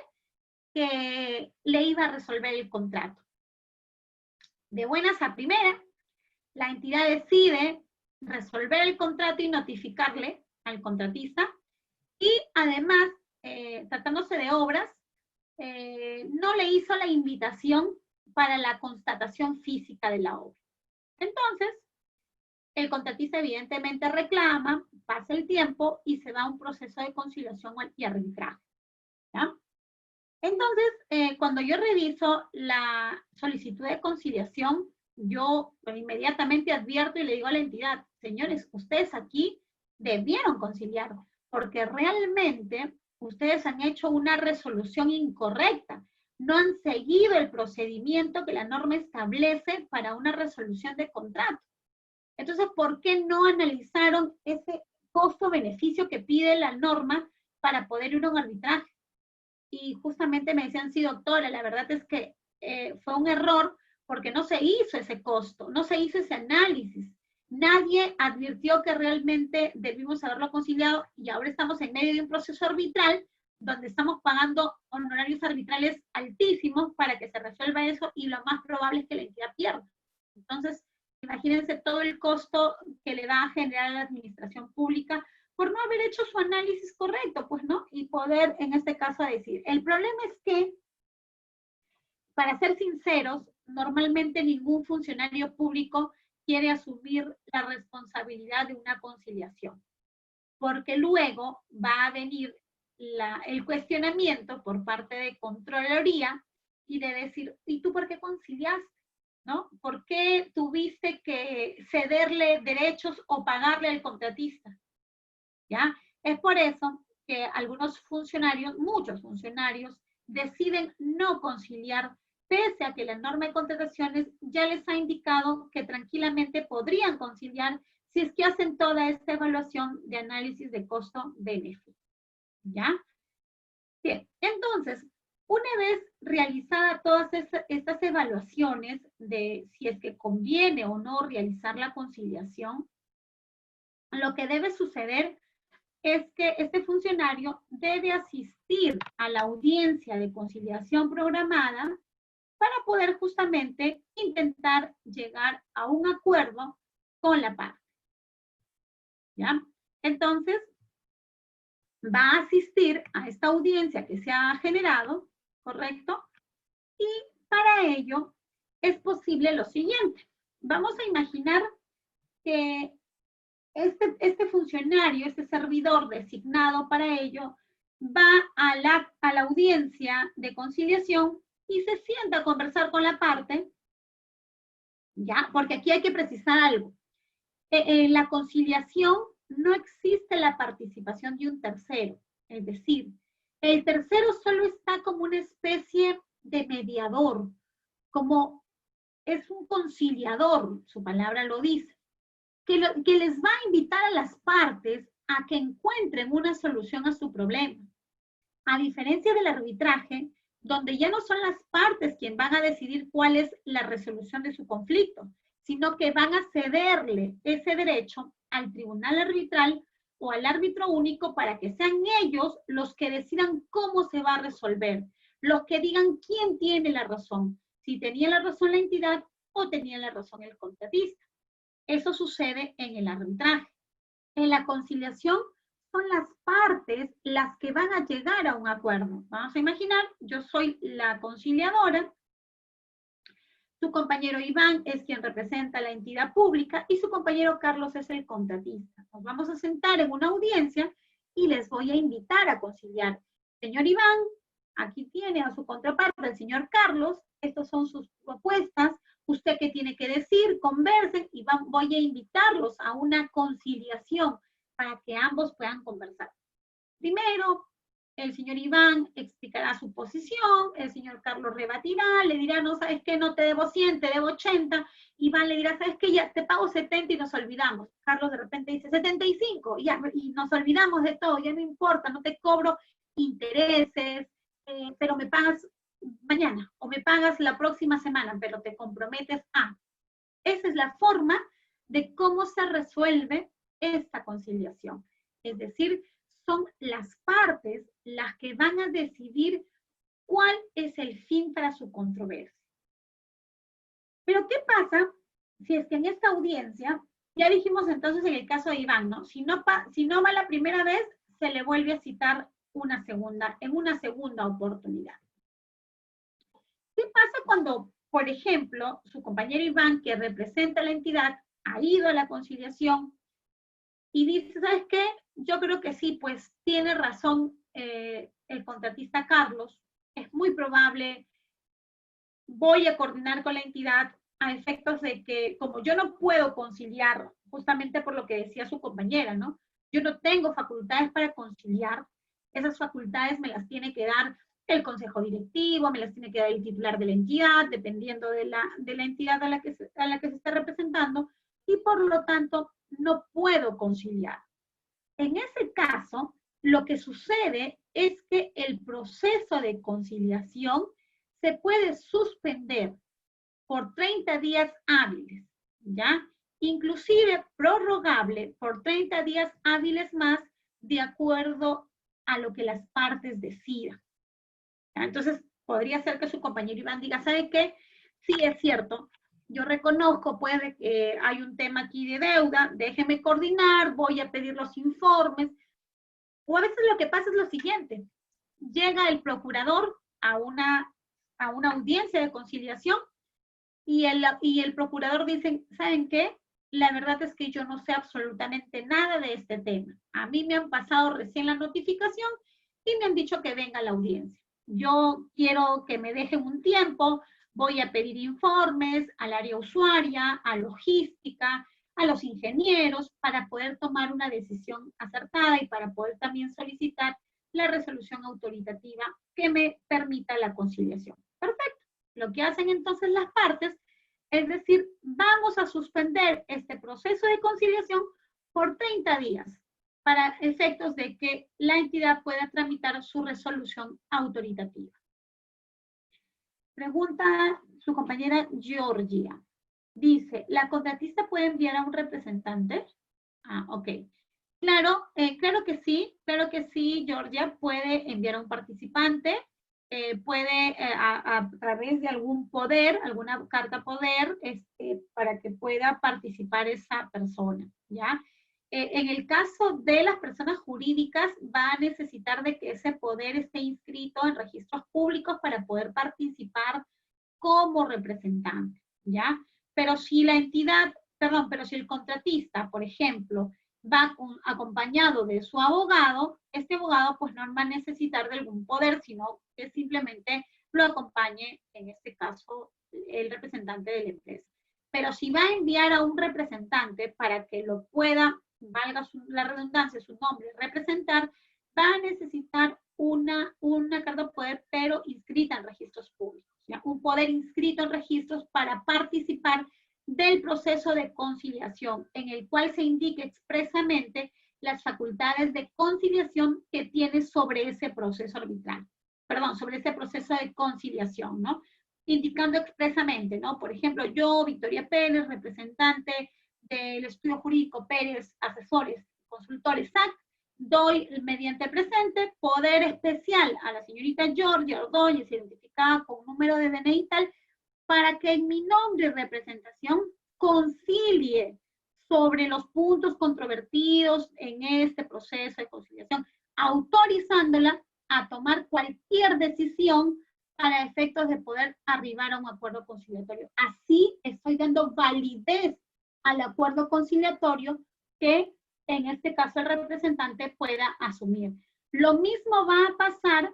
que le iba a resolver el contrato. De buenas a primera, la entidad decide resolver el contrato y notificarle al contratista y además, tratándose de obras, no le hizo la invitación para la constatación física de la obra. Entonces, el contratista evidentemente reclama, pasa el tiempo y se va a un proceso de conciliación y arbitraje. ¿Ya? Entonces, cuando yo reviso la solicitud de conciliación, yo inmediatamente advierto y le digo a la entidad, señores, ustedes aquí debieron conciliar, porque realmente ustedes han hecho una resolución incorrecta, no han seguido el procedimiento que la norma establece para una resolución de contrato. Entonces, ¿por qué no analizaron ese costo-beneficio que pide la norma para poder ir a un arbitraje? Y justamente me decían, sí, doctora, la verdad es que fue un error porque no se hizo ese costo, no se hizo ese análisis. Nadie advirtió que realmente debimos haberlo conciliado y ahora estamos en medio de un proceso arbitral donde estamos pagando honorarios arbitrales altísimos para que se resuelva eso y lo más probable es que la entidad pierda. Entonces, imagínense todo el costo que le va a generar a la administración pública por no haber hecho su análisis correcto, pues, ¿no? Y poder, en este caso, decir. El problema es que, para ser sinceros, normalmente ningún funcionario público quiere asumir la responsabilidad de una conciliación, porque luego va a venir el cuestionamiento por parte de Contraloría y de decir, ¿y tú por qué conciliaste? ¿No? ¿Por qué tuviste que cederle derechos o pagarle al contratista? ¿Ya? Es por eso que algunos funcionarios, muchos funcionarios, deciden no conciliar, pese a que la norma de contrataciones ya les ha indicado que tranquilamente podrían conciliar si es que hacen toda esta evaluación de análisis de costo-beneficio. ¿Ya? Bien, entonces, una vez realizada todas estas evaluaciones de si es que conviene o no realizar la conciliación, lo que debe suceder es que este funcionario debe asistir a la audiencia de conciliación programada para poder justamente intentar llegar a un acuerdo con la parte. ¿Ya? Entonces, va a asistir a esta audiencia que se ha generado, ¿correcto? Y para ello es posible lo siguiente. Vamos a imaginar que este funcionario, este servidor designado para ello, va a la audiencia de conciliación y se sienta a conversar con la parte, ¿ya? Porque aquí hay que precisar algo. En la conciliación no existe la participación de un tercero, es decir, el tercero solo está como una especie de mediador, como es un conciliador, su palabra lo dice, que les va a invitar a las partes a que encuentren una solución a su problema. A diferencia del arbitraje, donde ya no son las partes quienes van a decidir cuál es la resolución de su conflicto, sino que van a cederle ese derecho al tribunal arbitral o al árbitro único para que sean ellos los que decidan cómo se va a resolver, los que digan quién tiene la razón, si tenía la razón la entidad o tenía la razón el contratista. Eso sucede en el arbitraje. En la conciliación son las partes las que van a llegar a un acuerdo. Vamos a imaginar, yo soy la conciliadora, su compañero Iván es quien representa a la entidad pública y su compañero Carlos es el contratista. Nos vamos a sentar en una audiencia y les voy a invitar a conciliar. Señor Iván, aquí tiene a su contraparte, el señor Carlos, estas son sus propuestas, usted qué tiene que decir, conversen y voy a invitarlos a una conciliación para que ambos puedan conversar. Primero, el señor Iván explicará su posición, el señor Carlos rebatirá, le dirá, no, ¿sabes qué? No te debo 100, te debo 80. Iván le dirá, ¿sabes qué? Ya te pago 70 y nos olvidamos. Carlos de repente dice 75 y nos olvidamos de todo, ya no importa, no te cobro intereses, pero me pagas mañana o me pagas la próxima semana, pero te comprometes a. Esa es la forma de cómo se resuelve esta conciliación. Es decir, son las partes las que van a decidir cuál es el fin para su controversia. Pero ¿qué pasa si es que en esta audiencia, ya dijimos entonces en el caso de Iván, ¿no? Si no va la primera vez, se le vuelve a citar en una segunda oportunidad. ¿Qué pasa cuando, por ejemplo, su compañero Iván, que representa a la entidad, ha ido a la conciliación y dice, ¿sabes qué? Yo creo que sí, pues tiene razón el contratista Carlos, es muy probable, voy a coordinar con la entidad a efectos de que, como yo no puedo conciliar, justamente por lo que decía su compañera, ¿no? Yo no tengo facultades para conciliar, esas facultades me las tiene que dar el consejo directivo, me las tiene que dar el titular de la entidad, dependiendo de la entidad a la que se está representando, y por lo tanto no puedo conciliar. En ese caso, lo que sucede es que el proceso de conciliación se puede suspender por 30 días hábiles, ¿ya? Inclusive prorrogable por 30 días hábiles más, de acuerdo a lo que las partes decidan. ¿Ya? Entonces, podría ser que su compañero Iván diga, ¿sabe qué? Sí, es cierto, yo reconozco, puede que hay un tema aquí de deuda, déjeme coordinar, voy a pedir los informes. O a veces lo que pasa es lo siguiente, llega el procurador a una audiencia de conciliación y el procurador dice, ¿saben qué? La verdad es que yo no sé absolutamente nada de este tema. A mí me han pasado recién la notificación y me han dicho que venga a la audiencia. Yo quiero que me dejen un tiempo, voy a pedir informes al área usuaria, a logística, a los ingenieros, para poder tomar una decisión acertada y para poder también solicitar la resolución autoritativa que me permita la conciliación. Perfecto. Lo que hacen entonces las partes es decir, vamos a suspender este proceso de conciliación por 30 días para efectos de que la entidad pueda tramitar su resolución autoritativa. Pregunta su compañera Georgia. Dice, ¿la contratista puede enviar a un representante? Ah, ok. Claro, claro que sí, Georgia puede enviar a un participante, puede a través de algún poder, alguna carta poder, para que pueda participar esa persona, ¿ya? En el caso de las personas jurídicas, va a necesitar de que ese poder esté inscrito en registros públicos para poder participar como representante, ¿ya? Pero si la entidad, perdón, pero si el contratista, por ejemplo, va acompañado de su abogado, este abogado pues no va a necesitar de algún poder, sino que simplemente lo acompañe, en este caso, el representante de la empresa. Pero si va a enviar a un representante para que lo pueda, valga la redundancia, su nombre, representar, va a necesitar una carta de poder, pero inscrita en registros públicos. ¿Ya? Un poder inscrito en registros para participar del proceso de conciliación, en el cual se indique expresamente las facultades de conciliación que tiene sobre ese proceso arbitral, perdón, sobre ese proceso de conciliación, ¿no? Indicando expresamente, ¿no? Por ejemplo, yo, Victoria Pérez, representante del estudio jurídico Pérez, asesores, consultores SAC, doy mediante presente poder especial a la señorita Georgia Ordóñez, identificada con un número de DNI y tal, para que en mi nombre y representación concilie sobre los puntos controvertidos en este proceso de conciliación, autorizándola a tomar cualquier decisión para efectos de poder arribar a un acuerdo conciliatorio. Así estoy dando validez al acuerdo conciliatorio que en este caso el representante pueda asumir. Lo mismo va a pasar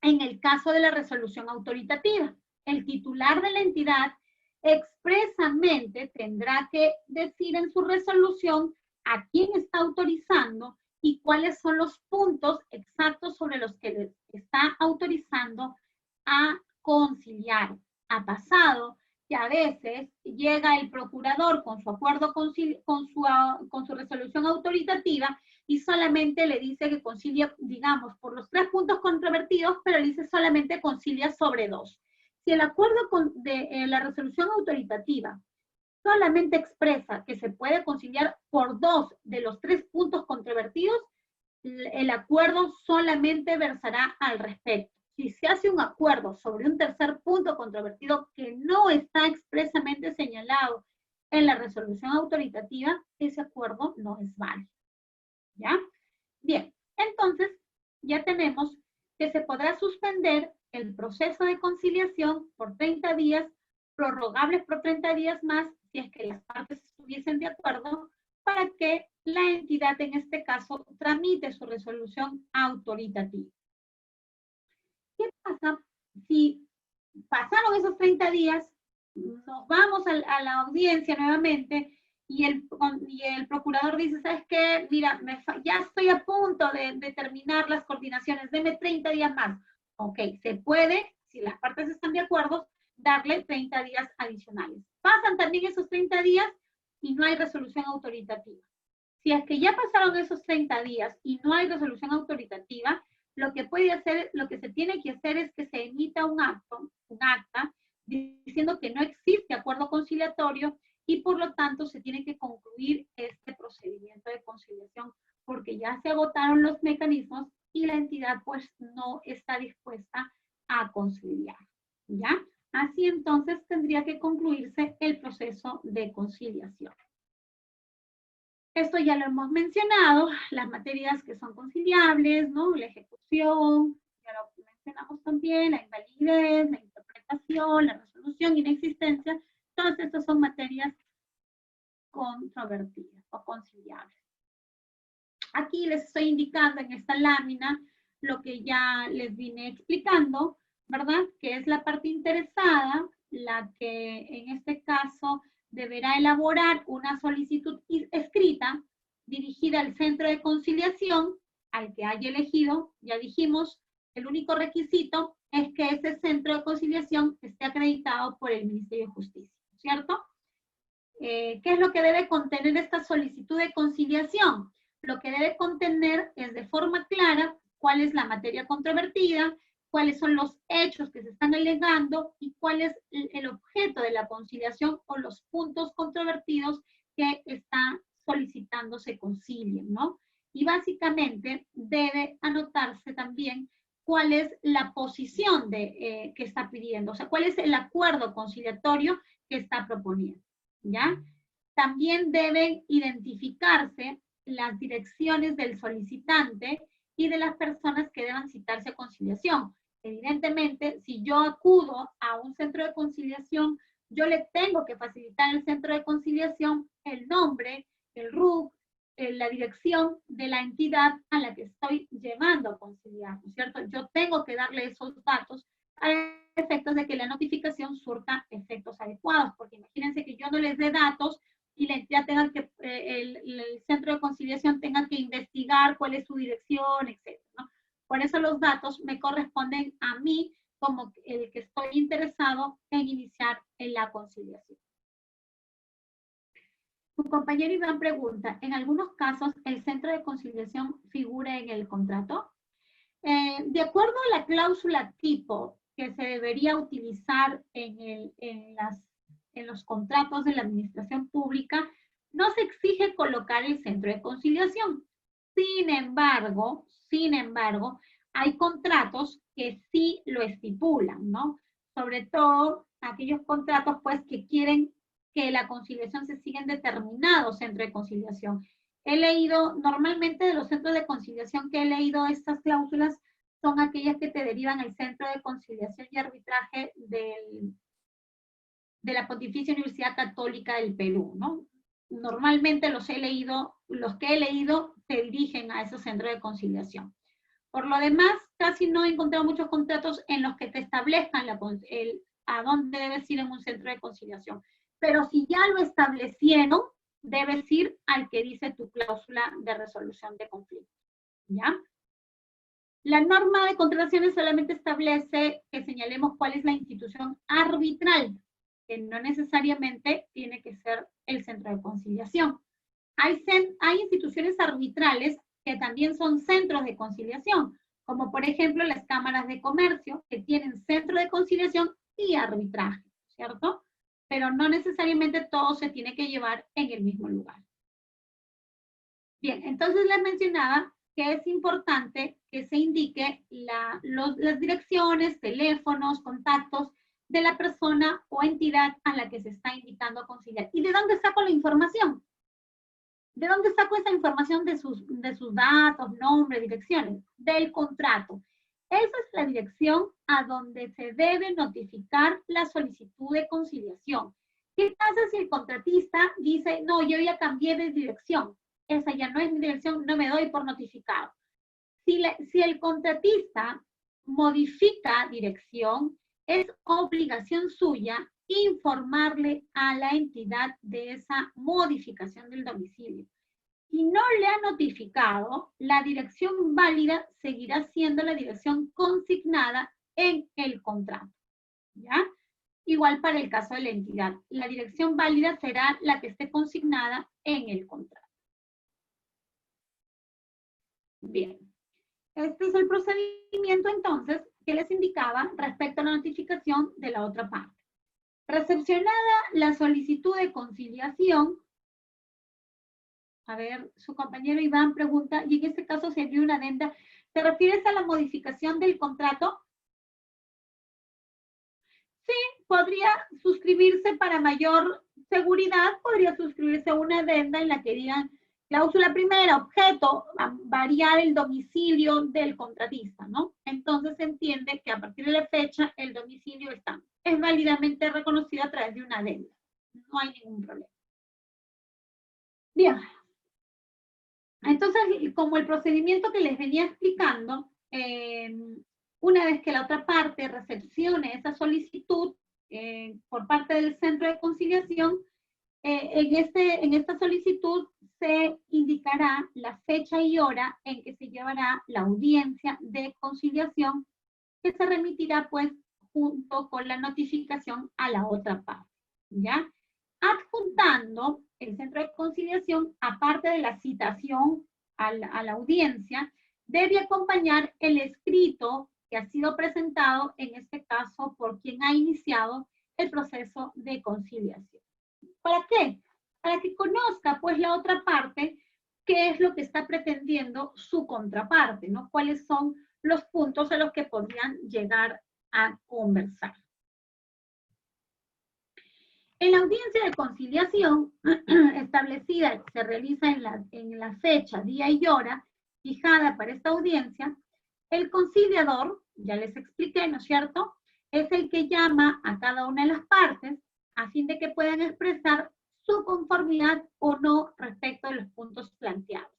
en el caso de la resolución autoritativa. El titular de la entidad expresamente tendrá que decir en su resolución a quién está autorizando y cuáles son los puntos exactos sobre los que le está autorizando a conciliar. Ha pasado que a veces llega el procurador con su acuerdo, con su resolución autoritativa y solamente le dice que concilia, digamos, por los 3 puntos controvertidos, pero le dice solamente concilia sobre 2. Si el acuerdo de la resolución autoritativa solamente expresa que se puede conciliar por 2 de los 3 puntos controvertidos, el acuerdo solamente versará al respecto. Si se hace un acuerdo sobre un tercer punto controvertido que no está expresamente señalado en la resolución autoritativa, ese acuerdo no es válido. ¿Ya? Bien, entonces ya tenemos que se podrá suspender el proceso de conciliación por 30 días, prorrogables por 30 días más, si es que las partes estuviesen de acuerdo, para que la entidad en este caso tramite su resolución autoritativa. ¿Qué pasa si pasaron esos 30 días, nos vamos a la audiencia nuevamente y el procurador dice, ¿sabes qué? Mira, ya estoy a punto de terminar las coordinaciones, deme 30 días más. Ok, se puede, si las partes están de acuerdo, darle 30 días adicionales. Pasan también esos 30 días y no hay resolución autoritativa. Si es que ya pasaron esos 30 días y no hay resolución autoritativa, lo que puede hacer, lo que se tiene que hacer es que se emita un acta, diciendo que no existe acuerdo conciliatorio y por lo tanto se tiene que concluir este procedimiento de conciliación porque ya se agotaron los mecanismos y la entidad pues no está dispuesta a conciliar, ¿ya? Así entonces tendría que concluirse el proceso de conciliación. Esto ya lo hemos mencionado, las materias que son conciliables, ¿no? La ejecución, ya lo mencionamos también, la invalidez, la interpretación, la resolución, inexistencia, todas estas son materias controvertidas o conciliables. Aquí les estoy indicando en esta lámina lo que ya les vine explicando, ¿verdad? Que es la parte interesada, la que en este caso deberá elaborar una solicitud escrita dirigida al centro de conciliación, al que haya elegido. Ya dijimos, el único requisito es que ese centro de conciliación esté acreditado por el Ministerio de Justicia, ¿cierto? ¿Qué es lo que debe contener esta solicitud de conciliación? Lo que debe contener es de forma clara cuál es la materia controvertida, cuáles son los hechos que se están alegando y cuál es el objeto de la conciliación o los puntos controvertidos que está solicitando se concilien, ¿no? Y básicamente debe anotarse también cuál es la posición que está pidiendo, o sea, cuál es el acuerdo conciliatorio que está proponiendo, ¿ya? También deben identificarse las direcciones del solicitante y de las personas que deban citarse a conciliación. Evidentemente, si yo acudo a un centro de conciliación, yo le tengo que facilitar al centro de conciliación el nombre, el RUC, la dirección de la entidad a la que estoy llevando a conciliar, ¿no es cierto? Yo tengo que darle esos datos a efectos de que la notificación surta efectos adecuados, porque imagínense que yo no les dé datos y la entidad tenga que, el centro de conciliación tenga que investigar cuál es su dirección, etc., ¿no? Por eso los datos me corresponden a mí como el que estoy interesado en iniciar en la conciliación. Tu compañero Iván pregunta, ¿en algunos casos el centro de conciliación figura en el contrato? De acuerdo a la cláusula tipo que se debería utilizar en los contratos de la administración pública, no se exige colocar el centro de conciliación. Sin embargo, hay contratos que sí lo estipulan, ¿no? Sobre todo aquellos contratos, pues, que quieren que la conciliación se siga en determinado centro de conciliación. He leído, normalmente de los centros de conciliación que he leído estas cláusulas, son aquellas que te derivan al Centro de Conciliación y Arbitraje de la Pontificia Universidad Católica del Perú, ¿no? Normalmente los que he leído te dirigen a esos centros de conciliación. Por lo demás, casi no he encontrado muchos contratos en los que te establezcan a dónde debes ir en un centro de conciliación. Pero si ya lo establecieron, debes ir al que dice tu cláusula de resolución de conflicto, ¿ya? La norma de contrataciones solamente establece que señalemos cuál es la institución arbitral, que no necesariamente tiene que ser el centro de conciliación. Hay instituciones arbitrales que también son centros de conciliación, como por ejemplo las cámaras de comercio, que tienen centro de conciliación y arbitraje, ¿cierto? Pero no necesariamente todo se tiene que llevar en el mismo lugar. Bien, entonces les mencionaba que es importante que se indique las direcciones, teléfonos, contactos de la persona o entidad a la que se está invitando a conciliar. ¿Y de dónde saco la información? ¿De dónde saco esa información de sus datos, nombre, direcciones? Del contrato. Esa es la dirección a donde se debe notificar la solicitud de conciliación. ¿Qué pasa si el contratista dice, no, yo ya cambié de dirección? Esa ya no es mi dirección, no me doy por notificado. Si el contratista modifica dirección, es obligación suya informarle a la entidad de esa modificación del domicilio. y no le ha notificado, la dirección válida seguirá siendo la dirección consignada en el contrato, ¿ya? Igual para el caso de la entidad. La dirección válida será la que esté consignada en el contrato. Bien. Este es el procedimiento, entonces, que les indicaba respecto a la notificación de la otra parte. Recepcionada la solicitud de conciliación, a ver, su compañero Iván pregunta, y en este caso se envió una adenda, ¿te refieres a la modificación del contrato? Sí, podría suscribirse para mayor seguridad, podría suscribirse una adenda en la que digan, cláusula primera, objeto, variar el domicilio del contratista, ¿no? Entonces se entiende que a partir de la fecha el domicilio es válidamente reconocido a través de una adenda. No hay ningún problema. Bien. Entonces, como el procedimiento que les venía explicando, una vez que la otra parte recepcione esa solicitud por parte del centro de conciliación, en esta solicitud se indicará la fecha y hora en que se llevará la audiencia de conciliación, que se remitirá pues junto con la notificación a la otra parte, ¿ya? Adjuntando el centro de conciliación, aparte de la citación a la audiencia, debe acompañar el escrito que ha sido presentado, en este caso, por quien ha iniciado el proceso de conciliación. ¿Para qué? Para que conozca, pues, la otra parte, qué es lo que está pretendiendo su contraparte, ¿no? Cuáles son los puntos a los que podrían llegar a conversar. En la audiencia de conciliación establecida, se realiza en la fecha, día y hora fijada para esta audiencia, el conciliador, ya les expliqué, ¿no es cierto?, es el que llama a cada una de las partes a fin de que puedan expresar su conformidad o no respecto a los puntos planteados.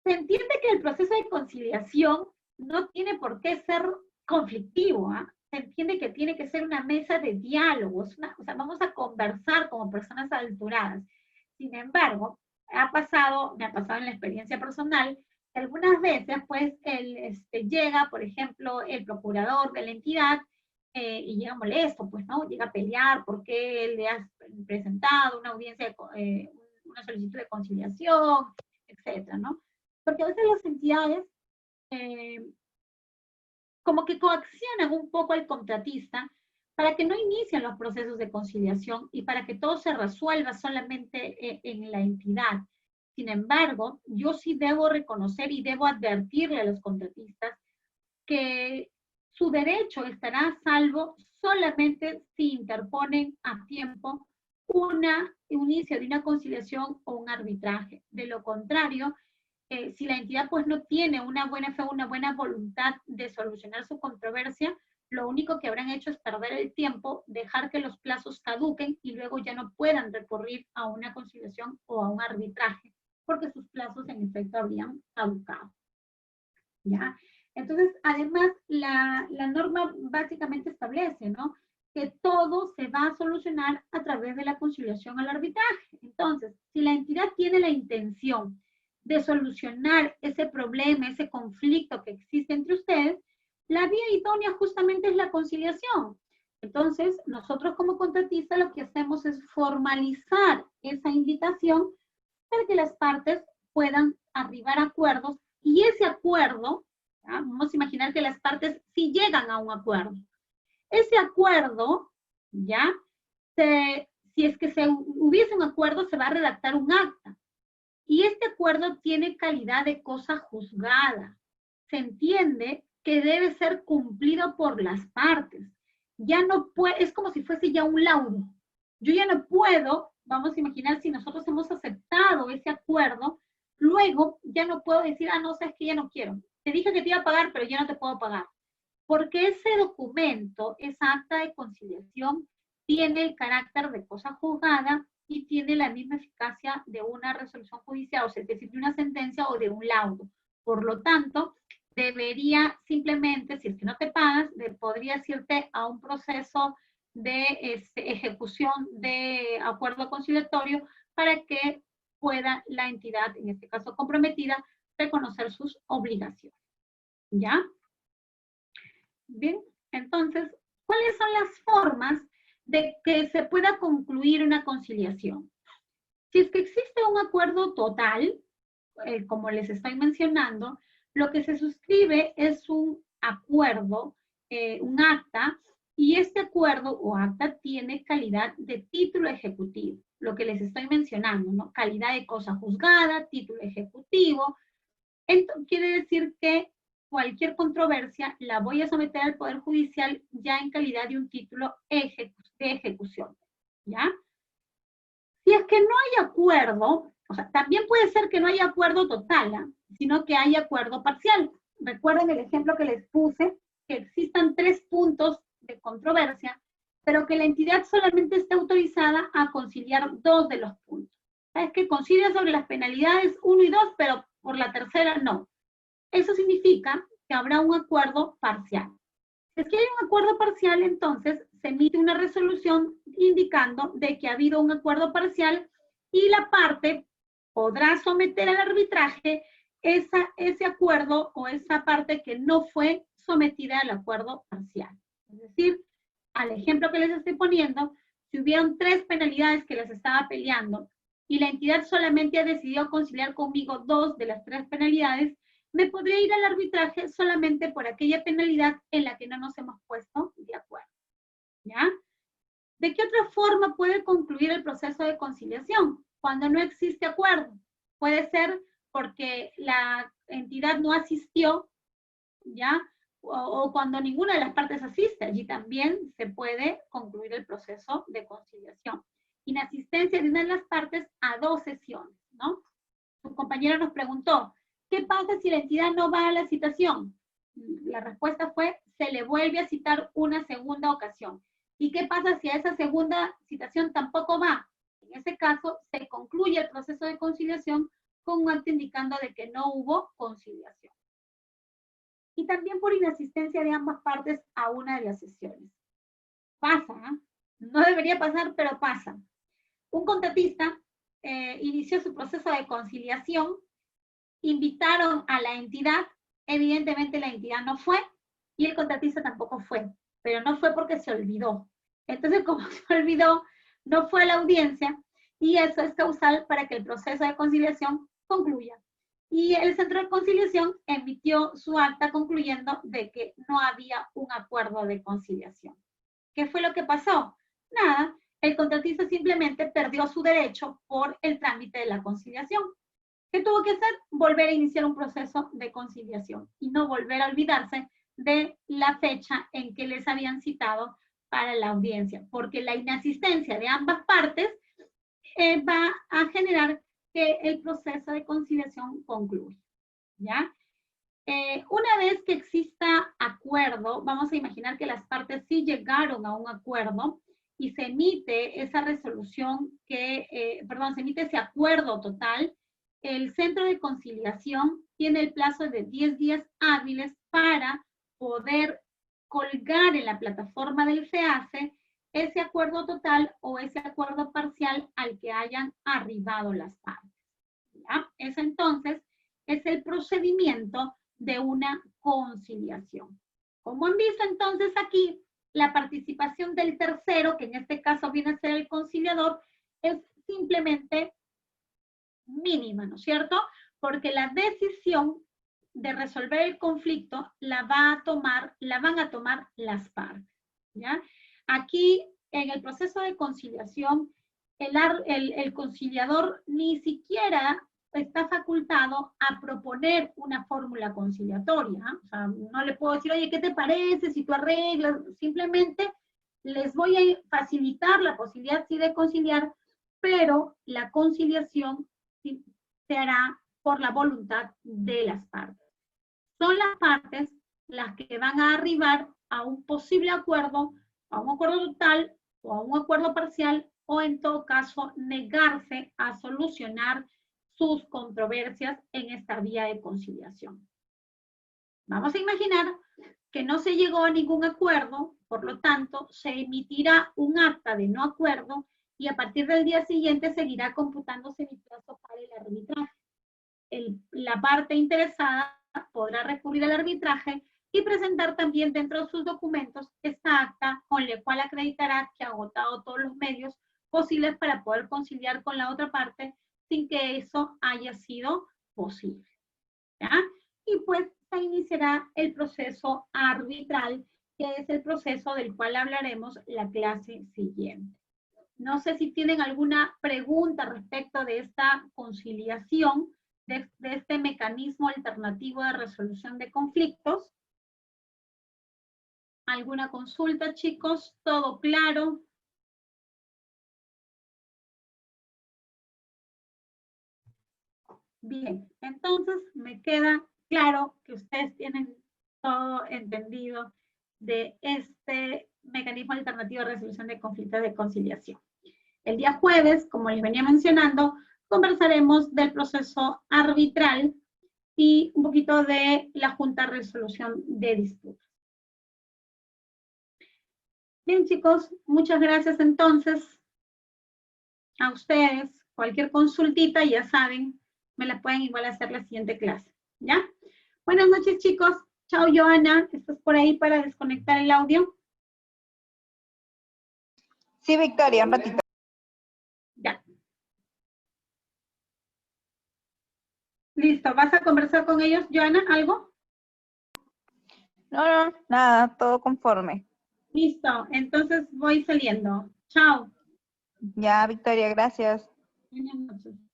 Se entiende que el proceso de conciliación no tiene por qué ser conflictivo, ¿ah? Se entiende que tiene que ser una mesa de diálogos, o sea, vamos a conversar como personas alturadas. Sin embargo, me ha pasado en la experiencia personal, que algunas veces, pues, llega, por ejemplo, el procurador de la entidad y llega molesto, pues, ¿no? Llega a pelear porque le has presentado una audiencia, una solicitud de conciliación, etcétera, ¿no? Porque a veces las entidades como que coaccionan un poco al contratista para que no inicien los procesos de conciliación y para que todo se resuelva solamente en la entidad. Sin embargo, yo sí debo reconocer y debo advertirle a los contratistas que su derecho estará a salvo solamente si interponen a tiempo un inicio de una conciliación o un arbitraje. De lo contrario, si la entidad pues no tiene una buena fe, una buena voluntad de solucionar su controversia, lo único que habrán hecho es perder el tiempo, dejar que los plazos caduquen y luego ya no puedan recurrir a una conciliación o a un arbitraje, porque sus plazos en efecto habrían caducado. ¿Ya? Entonces, además, la norma básicamente establece, ¿no?, que todo se va a solucionar a través de la conciliación al arbitraje. Entonces, si la entidad tiene la intención de solucionar ese problema, ese conflicto que existe entre ustedes, la vía idónea justamente es la conciliación. Entonces, nosotros como contratistas lo que hacemos es formalizar esa invitación para que las partes puedan arribar a acuerdos y ese acuerdo, ¿ya?, vamos a imaginar que las partes sí llegan a un acuerdo. Ese acuerdo, ¿ya?, si es que hubiese un acuerdo, se va a redactar un acta. Y este acuerdo tiene calidad de cosa juzgada. Se entiende que debe ser cumplido por las partes. Ya no puede, es como si fuese ya un laudo. Yo ya no puedo, vamos a imaginar si nosotros hemos aceptado ese acuerdo, luego ya no puedo decir, no, sabes que ya no quiero. Te dije que te iba a pagar, pero ya no te puedo pagar. Porque ese documento, esa acta de conciliación, tiene el carácter de cosa juzgada y tiene la misma eficacia de una resolución judicial, o sea, es decir, de una sentencia o de un laudo. Por lo tanto, debería simplemente, si es que no te pagas, podrías irte a un proceso de ejecución de acuerdo conciliatorio para que pueda la entidad, en este caso comprometida, reconocer sus obligaciones. ¿Ya? Bien, entonces, ¿cuáles son las formas de que se pueda concluir una conciliación? Si es que existe un acuerdo total, como les estoy mencionando, lo que se suscribe es un acuerdo, un acta, y este acuerdo o acta tiene calidad de título ejecutivo, lo que les estoy mencionando, ¿no? Calidad de cosa juzgada, título ejecutivo. Entonces, quiere decir que cualquier controversia la voy a someter al Poder Judicial ya en calidad de un título de ejecución, ¿ya? Si es que no hay acuerdo, o sea, también puede ser que no haya acuerdo total, ¿eh? Sino que hay acuerdo parcial. Recuerden el ejemplo que les puse, que existan 3 puntos de controversia, pero que la entidad solamente esté autorizada a conciliar 2 de los puntos. Es que concilia sobre las penalidades 1 y 2, pero por la tercera no. Eso significa que habrá un acuerdo parcial. Si es que hay un acuerdo parcial, entonces se emite una resolución indicando de que ha habido un acuerdo parcial y la parte podrá someter al arbitraje ese acuerdo o esa parte que no fue sometida al acuerdo parcial. Es decir, al ejemplo que les estoy poniendo, si hubieron 3 penalidades que las estaba peleando y la entidad solamente ha decidido conciliar conmigo 2 de las 3 penalidades, me podría ir al arbitraje solamente por aquella penalidad en la que no nos hemos puesto de acuerdo. ¿Ya? ¿De qué otra forma puede concluir el proceso de conciliación? Cuando no existe acuerdo. Puede ser porque la entidad no asistió, ¿ya? O cuando ninguna de las partes asiste. Allí también se puede concluir el proceso de conciliación. Inasistencia de una de las partes a 2 sesiones, ¿no? Su compañero nos preguntó, ¿qué pasa si la entidad no va a la citación? La respuesta fue, se le vuelve a citar una segunda ocasión. ¿Y qué pasa si a esa segunda citación tampoco va? En ese caso, se concluye el proceso de conciliación con un acto indicando de que no hubo conciliación. Y también por inasistencia de ambas partes a una de las sesiones. Pasa, ¿eh? No debería pasar, pero pasa. Un contratista inició su proceso de conciliación, invitaron a la entidad, evidentemente la entidad no fue y el contratista tampoco fue, pero no fue porque se olvidó. Entonces, como se olvidó, no fue a la audiencia y eso es causal para que el proceso de conciliación concluya. Y el centro de conciliación emitió su acta concluyendo de que no había un acuerdo de conciliación. ¿Qué fue lo que pasó? Nada, el contratista simplemente perdió su derecho por el trámite de la conciliación. ¿Qué tuvo que hacer? Volver a iniciar un proceso de conciliación y no volver a olvidarse de la fecha en que les habían citado para la audiencia, porque la inasistencia de ambas partes va a generar que el proceso de conciliación concluya, ¿ya? Una vez que exista acuerdo, vamos a imaginar que las partes sí llegaron a un acuerdo y se emite esa resolución se emite ese acuerdo total, el centro de conciliación tiene el plazo de 10 días hábiles para poder colgar en la plataforma del FEACE ese acuerdo total o ese acuerdo parcial al que hayan arribado las partes. ¿Ya? Ese entonces es el procedimiento de una conciliación. Como han visto entonces aquí, la participación del tercero, que en este caso viene a ser el conciliador, es simplemente mínima, ¿no es cierto? Porque la decisión de resolver el conflicto la van a tomar las partes, ¿ya? Aquí, en el proceso de conciliación, el conciliador ni siquiera está facultado a proponer una fórmula conciliatoria. O sea, no le puedo decir, oye, ¿qué te parece si tú arreglas? Simplemente les voy a facilitar la posibilidad sí de conciliar, pero la conciliación se hará por la voluntad de las partes. Son las partes las que van a arribar a un posible acuerdo, a un acuerdo total o a un acuerdo parcial, o en todo caso negarse a solucionar sus controversias en esta vía de conciliación. Vamos a imaginar que no se llegó a ningún acuerdo, por lo tanto, se emitirá un acta de no acuerdo y a partir del día siguiente seguirá computándose mi plazo para arbitraje. La parte interesada podrá recurrir al arbitraje y presentar también dentro de sus documentos esta acta con la cual acreditará que ha agotado todos los medios posibles para poder conciliar con la otra parte sin que eso haya sido posible. ¿Ya? Y pues se iniciará el proceso arbitral, que es el proceso del cual hablaremos la clase siguiente. No sé si tienen alguna pregunta respecto de esta conciliación, de este mecanismo alternativo de resolución de conflictos. ¿Alguna consulta, chicos? ¿Todo claro? Bien, entonces me queda claro que ustedes tienen todo entendido de este mecanismo alternativo de resolución de conflictos de conciliación. El día jueves, como les venía mencionando, conversaremos del proceso arbitral y un poquito de la Junta de Resolución de Disputas. Bien, chicos, muchas gracias entonces a ustedes. Cualquier consultita, ya saben, me la pueden igual hacer la siguiente clase, ¿ya? Buenas noches, chicos. Chao, Joana. ¿Estás por ahí para desconectar el audio? Sí, Victoria, un ratito. Ya. Listo. ¿Vas a conversar con ellos, Joana? ¿Algo? No, nada, todo conforme. Listo. Entonces voy saliendo. Chao. Ya, Victoria, gracias. Buenas noches.